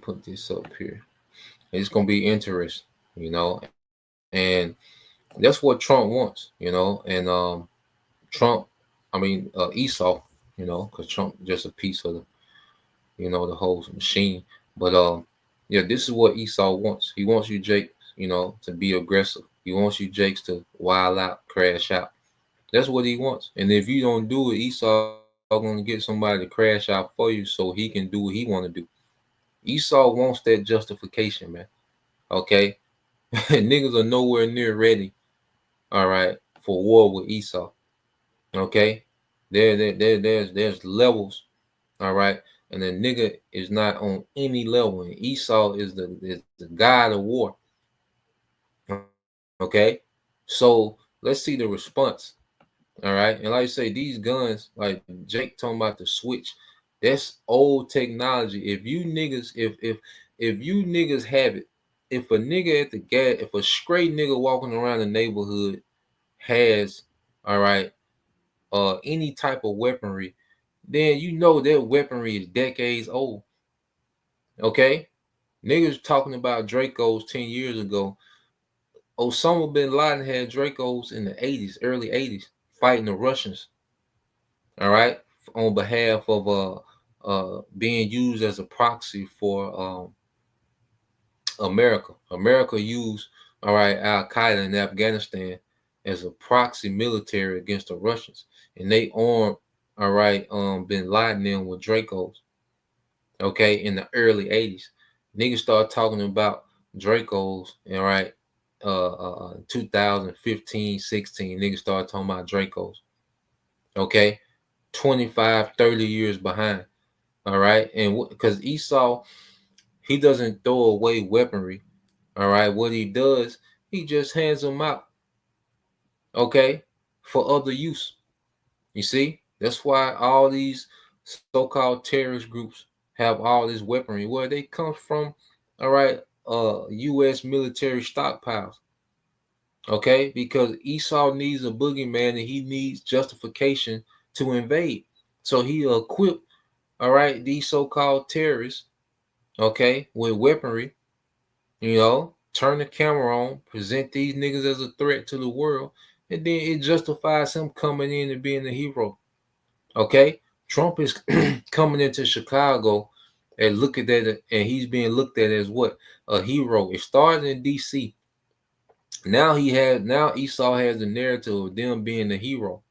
Put this up here. It's gonna be interesting, you know, and that's what Trump wants, you know, and Esau, you know, because Trump just a piece of the, you know, the whole machine. But yeah, this is what Esau wants. He wants you, Jake, you know, to be aggressive. He wants you, Jakes, to wild out, crash out. That's what he wants. And if you don't do it, Esau gonna get somebody to crash out for you so he can do what he want to do. Esau wants that justification, man. Okay? Niggas are nowhere near ready, all right, for war with Esau. Okay? There's levels, all right? And the nigga is not on any level. And Esau is the god of war. Okay? So let's see the response. All right. And like I say, these guns, like Jake talking about the switch, that's old technology. If you niggas, if you niggas have it, if a nigga at the gas, if a straight nigga walking around the neighborhood has, all right, any type of weaponry, then you know that weaponry is decades old. Okay? Niggas talking about Dracos 10 years ago. Osama bin Laden had Dracos in the 80s, early 80s. Fighting the Russians, all right, on behalf of being used as a proxy for America. America used, all right, Al Qaeda in Afghanistan as a proxy military against the Russians, and they armed, all right, bin Laden in with Dracos. Okay, in the early 80s, niggas started talking about Dracos, all right. 2015, 16, niggas started talking about Dracos. Okay, 25, 30 years behind. All right, and because Esau, he doesn't throw away weaponry. All right, what he does, he just hands them out. Okay, for other use. You see, that's why all these so-called terrorist groups have all this weaponry. Where they come from, all right, U.S. military stockpiles. Okay, because Esau needs a boogeyman and he needs justification to invade. So he equipped, all right, these so-called terrorists, okay, with weaponry, you know, turn the camera on, present these niggas as a threat to the world, and then it justifies him coming in and being a hero. Okay, Trump is coming into Chicago and look at that, and he's being looked at as what? A hero. It started in DC. Now Esau has the narrative of them being the hero.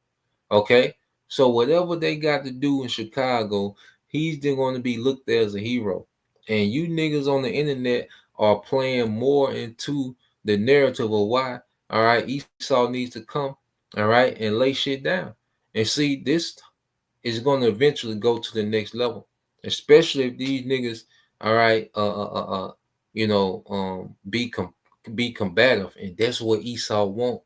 Okay, so whatever they got to do in Chicago, he's still going to be looked at as a hero. And you niggas on the internet are playing more into the narrative of why, all right, Esau needs to come, all right, and lay shit down. And see, this is going to eventually go to the next level, especially if these niggas, all right, be combative, and that's what Esau want.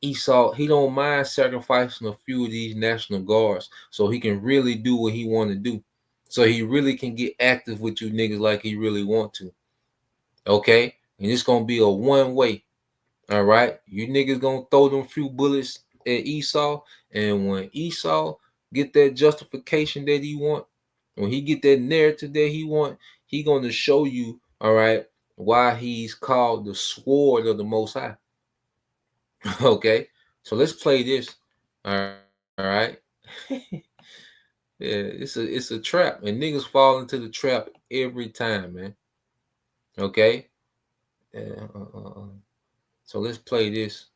Esau, he don't mind sacrificing a few of these National Guards so he can really do what he want to do. So he really can get active with you niggas like he really want to. Okay? And it's going to be a one-way. All right? You niggas going to throw them few bullets at Esau, and when Esau get that justification that he want, when he get that narrative that he want, he going to show you, all right, why he's called the sword of the Most High. Okay, so let's play this. All right. Yeah, it's a trap, and niggas fall into the trap every time, man. Okay. So let's play this.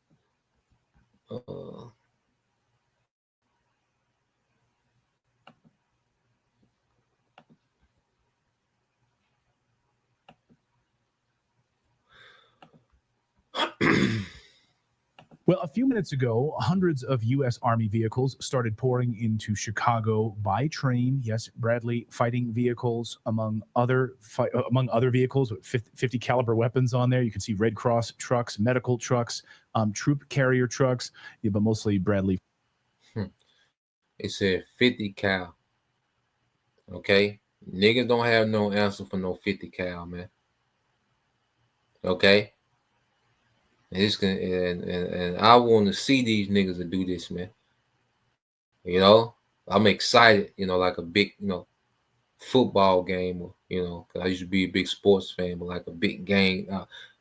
Well, a few minutes ago, hundreds of U.S. Army vehicles started pouring into Chicago by train. Yes, Bradley, fighting vehicles among other vehicles with 50 caliber weapons on there. You can see Red Cross trucks, medical trucks, troop carrier trucks, but mostly Bradley. It said 50 cal. Okay, niggas don't have no answer for no 50 cal, man. Okay. And I want to see these niggas to do this, man. You know, I'm excited, you know, like a big, you know, football game, you know, because I used to be a big sports fan, but like a big game.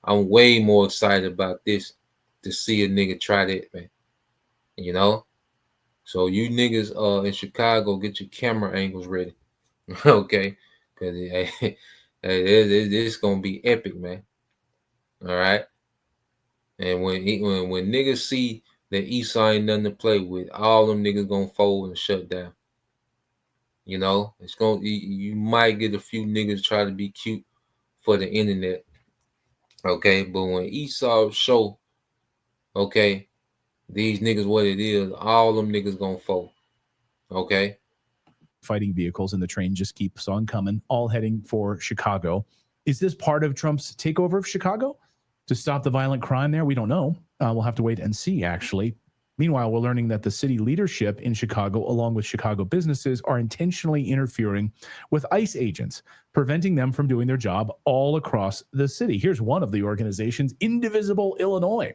I'm way more excited about this to see a nigga try that, man. You know? So you niggas in Chicago, get your camera angles ready. Okay? Because it's going to be epic, man. All right? And when niggas see that Esau ain't nothing to play with, all them niggas gonna fold and shut down. You know, you might get a few niggas try to be cute for the internet. Okay, but when Esau show, okay, these niggas what it is, all them niggas gonna fold. Okay. Fighting vehicles, and the train just keeps on coming, all heading for Chicago. Is this part of Trump's takeover of Chicago? To stop the violent crime there? We don't know. We'll have to wait and see, actually. Meanwhile, we're learning that the city leadership in Chicago, along with Chicago businesses, are intentionally interfering with ICE agents, preventing them from doing their job all across the city. Here's one of the organizations, Indivisible Illinois.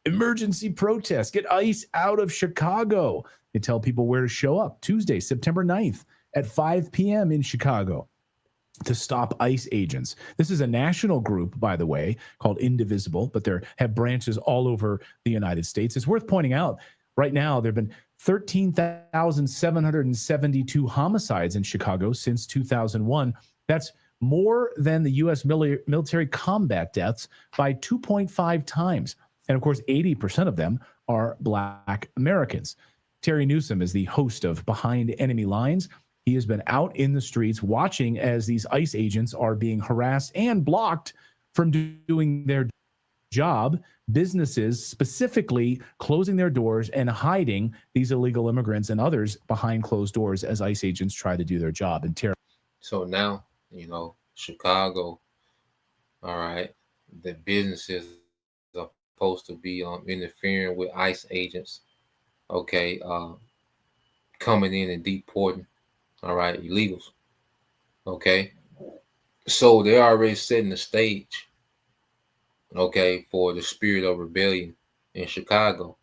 Emergency protest. Get ICE out of Chicago. They tell people where to show up Tuesday, September 9th at 5 p.m. in Chicago to stop ICE agents. This is a national group, by the way, called Indivisible, but they have branches all over the United States. It's worth pointing out, right now, there have been 13,772 homicides in Chicago since 2001. That's more than the U.S. military combat deaths by 2.5 times. And of course, 80% of them are Black Americans. Terry Newsom is the host of Behind Enemy Lines. He has been out in the streets watching as these ICE agents are being harassed and blocked from doing their job. Businesses specifically closing their doors and hiding these illegal immigrants and others behind closed doors as ICE agents try to do their job. And so now, you know, Chicago, all right, the businesses are supposed to be interfering with ICE agents, okay, coming in and deporting. All right, illegals. Okay. So they're already setting the stage, okay, for the spirit of rebellion in Chicago.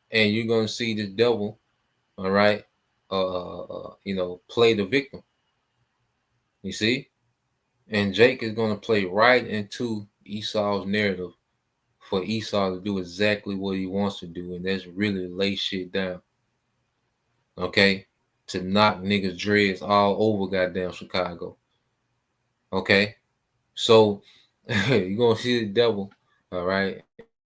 And you're gonna see the devil, all right, you know, play the victim. You see? And Jake is gonna play right into Esau's narrative for Esau to do exactly what he wants to do, and that's really lay shit down. Okay. To knock niggas' dreads all over goddamn Chicago. Okay? So you're gonna see the devil, all right?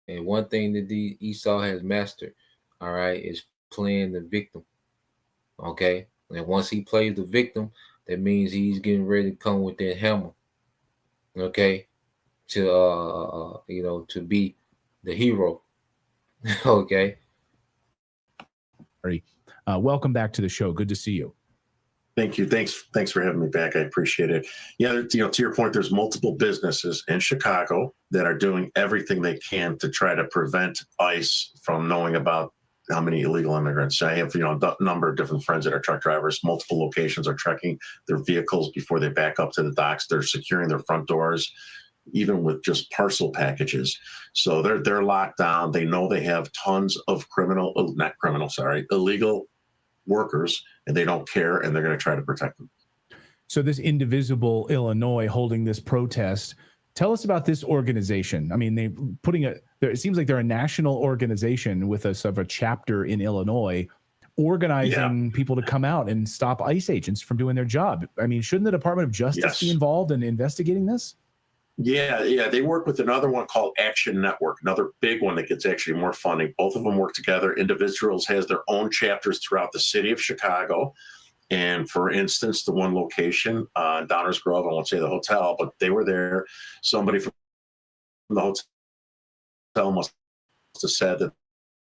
And one thing that Esau has mastered, all right, is playing the victim. Okay? And once he plays the victim, that means he's getting ready to come with that hammer. Okay? To you know, to be the hero. Okay. Welcome back to the show. Good to see you. Thank you. Thanks for having me back. I appreciate it. Yeah, to your point, there's multiple businesses in Chicago that are doing everything they can to try to prevent ICE from knowing about how many illegal immigrants. I have, a number of different friends that are truck drivers. Multiple locations are checking their vehicles before they back up to the docks. They're securing their front doors, even with just parcel packages. So they're locked down. They know they have tons of illegal workers, and they don't care, and they're going to try to protect them. So this Indivisible Illinois holding this protest. Tell us about this organization. I mean, it seems like they're a national organization with a sort of a chapter in Illinois, organizing people to come out and stop ICE agents from doing their job. I mean, shouldn't the Department of Justice be involved in investigating this? Yeah. They work with another one called Action Network, another big one that gets actually more funding. Both of them work together. Individuals has their own chapters throughout the city of Chicago. And for instance, the one location, Downers Grove, I won't say the hotel, but they were there. Somebody from the hotel must have said that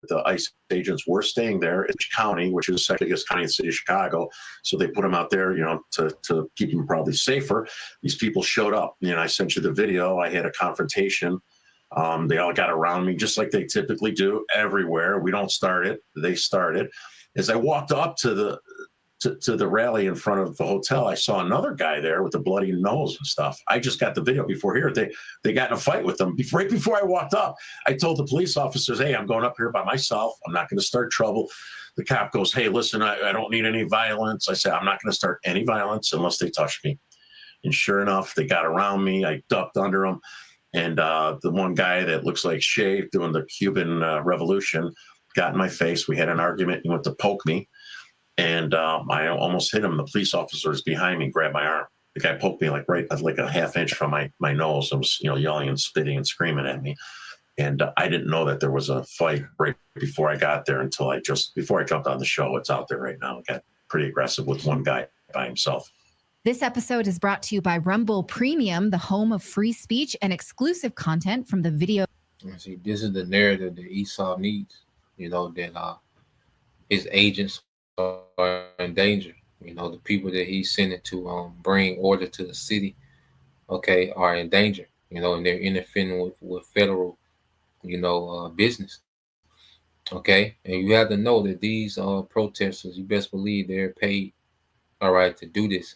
the ICE agents were staying there in county, which is the second biggest county in the city of Chicago. So they put them out there, to keep them probably safer. These people showed up. I sent you the video. I had a confrontation. They all got around me just like they typically do everywhere. We don't start it. They start it. As I walked up to the rally in front of the hotel, I saw another guy there with a bloody nose and stuff. I just got the video before here. They got in a fight with them. Right before I walked up, I told the police officers, hey, I'm going up here by myself. I'm not going to start trouble. The cop goes, hey, listen, I don't need any violence. I said, I'm not going to start any violence unless they touch me. And sure enough, they got around me. I ducked under them. And the one guy that looks like Che doing the Cuban Revolution got in my face. We had an argument. He went to poke me. And I almost hit him. The police officers behind me grabbed my arm. The guy poked me like a half inch from my nose. And was yelling and spitting and screaming at me. And I didn't know that there was a fight right before I got there until before I jumped on the show. It's out there right now. It got pretty aggressive with one guy by himself. This episode is brought to you by Rumble Premium, the home of free speech and exclusive content from the video. See, this is the narrative that Esau needs. That his agents are in danger. The people that he's sending to bring order to the city, are in danger. And they're interfering with federal, business. And you have to know that these protesters, you best believe they're paid, to do this.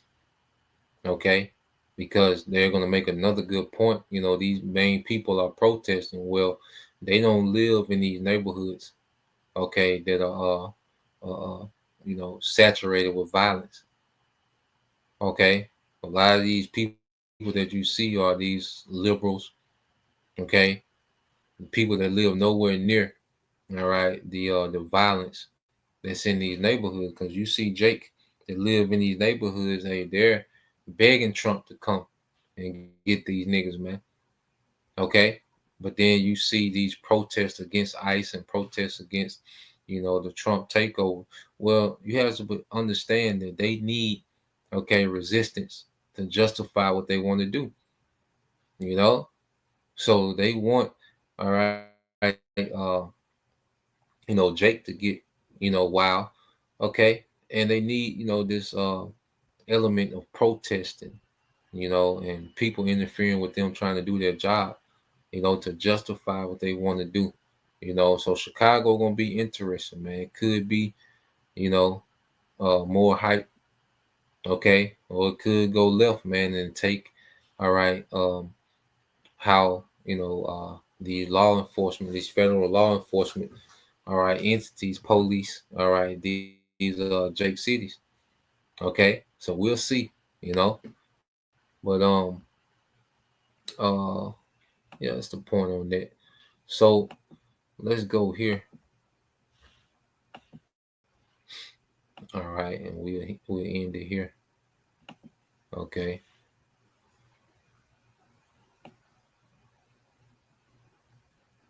Because they're going to make another good point. These main people are protesting. Well, they don't live in these neighborhoods, that are saturated with violence. A lot of these people that you see are these liberals, people that live nowhere near, the violence that's in these neighborhoods. Because you see Jake that live in these neighborhoods, they're begging Trump to come and get these niggas, man. But then you see these protests against ICE and protests against the Trump takeover. Well, you have to understand that they need, resistance to justify what they want to do. So they want, Jake to get, wild, and they need, this element of protesting, and people interfering with them trying to do their job, to justify what they want to do. So Chicago gonna be interesting, man. It could be, more hype, or it could go left, man, and take, how, the law enforcement, these federal law enforcement, entities, police, these Jake cities, so we'll see, but yeah, that's the point on that. So let's go here. All right, and we'll end it here.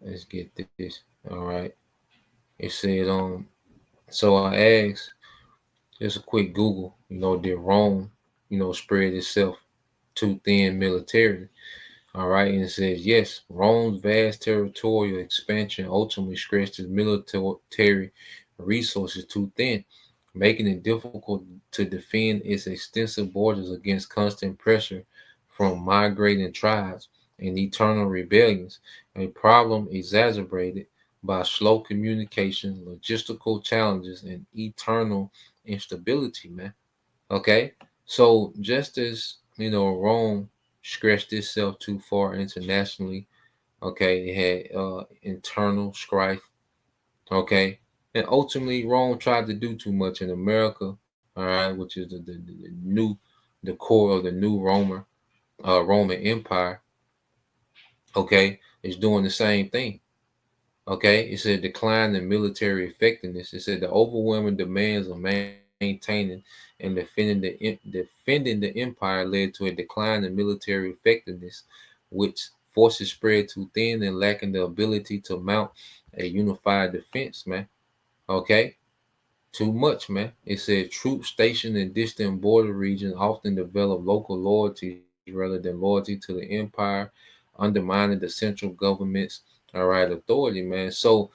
Let's get this. All right. It said so I asked, just a quick Google, did Rome, spread itself too thin militarily? All right, and it says yes, Rome's vast territorial expansion ultimately stretched its military resources too thin. making it difficult to defend its extensive borders against constant pressure from migrating tribes and eternal rebellions, a problem exacerbated by slow communication, logistical challenges, and eternal instability, man. Okay? So just as, Rome stretched itself too far internationally, okay, it had internal strife, okay? And ultimately, Rome tried to do too much in America, all right, which is the core of the new Roman Empire, okay, is doing the same thing. Okay, it said decline in military effectiveness. It said the overwhelming demands of maintaining and defending the empire led to a decline in military effectiveness, which forces spread too thin and lacking the ability to mount a unified defense, man. Okay, too much, man. It said troops stationed in distant border regions often develop local loyalty rather than loyalty to the empire, undermining the central government's authority, man. So,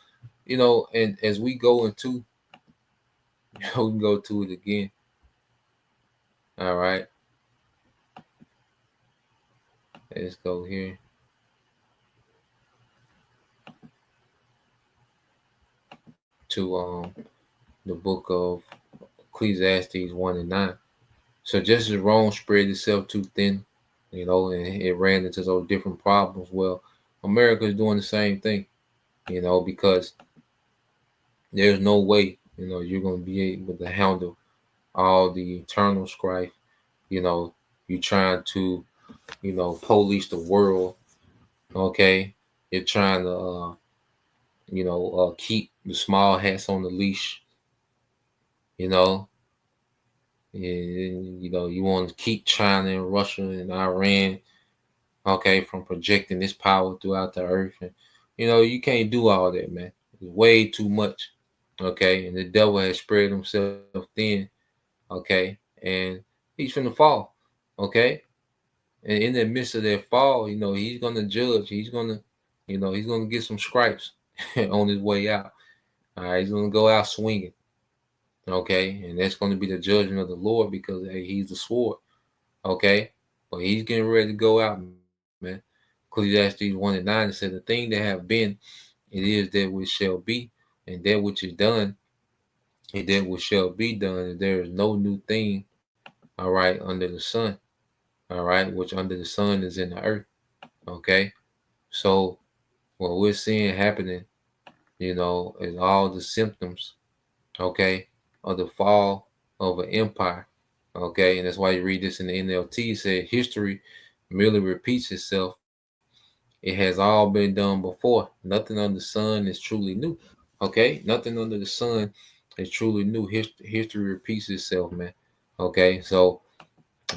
and as we go into, we can go to it again. All right. Let's go here. To the book of Ecclesiastes 1 and 9. So just as Rome spread itself too thin, and it ran into those different problems, well, America is doing the same thing, because there's no way, you're going to be able to handle all the internal strife. You're trying to, police the world. Okay. You're trying to, keep the small hats on the leash. You want to keep China and Russia and Iran, okay, from projecting this power throughout the earth. And, you can't do all that, man. It's way too much, okay? And the devil has spread himself thin, okay? And he's finna fall, okay? And in the midst of that fall, he's going to judge. He's going to, he's going to get some stripes on his way out. All right, he's going to go out swinging. Okay, and that's going to be the judgment of the Lord because he's the sword. Okay, but he's getting ready to go out, man. Ecclesiastes 1 and 9 said, "The thing that have been, it is that which shall be, and that which is done, and that which shall be done. And there is no new thing, all right, under the sun, all right, which under the sun is in the earth." Okay, so what we're seeing happening, is all the symptoms, okay, of the fall of an empire. Okay, and that's why you read this in the NLT. It said history merely repeats itself. It has all been done before. Nothing under the sun is truly new. Okay, nothing under the sun is truly new. History repeats itself, man. Okay, so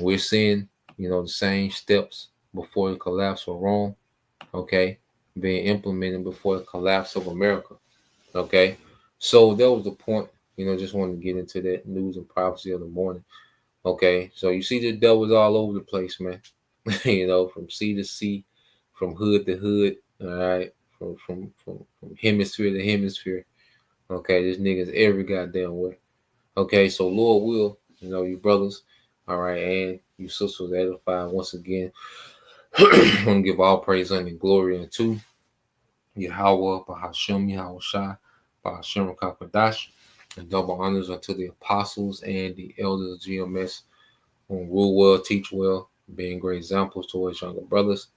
we're seeing, the same steps before the collapse of Rome, okay, being implemented before the collapse of America. Okay, so that was the point. Just wanted to get into that news and prophecy of the morning. Okay, so you see the devils all over the place, man. From sea to sea, from hood to hood. All right, from hemisphere to hemisphere. Okay, this nigga's every goddamn way. Okay, so Lord will, you brothers, all right, and you sisters edified once again. I want to give all praise and glory unto Yahweh, Bahashem, Yahweh Shai, Bahashem Kakadash. And double honors unto the apostles and the elders of GMS who rule well, teach well, being great examples towards younger brothers.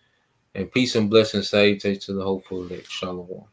And peace and blessings, salutations to the hopeful elect. Shalom.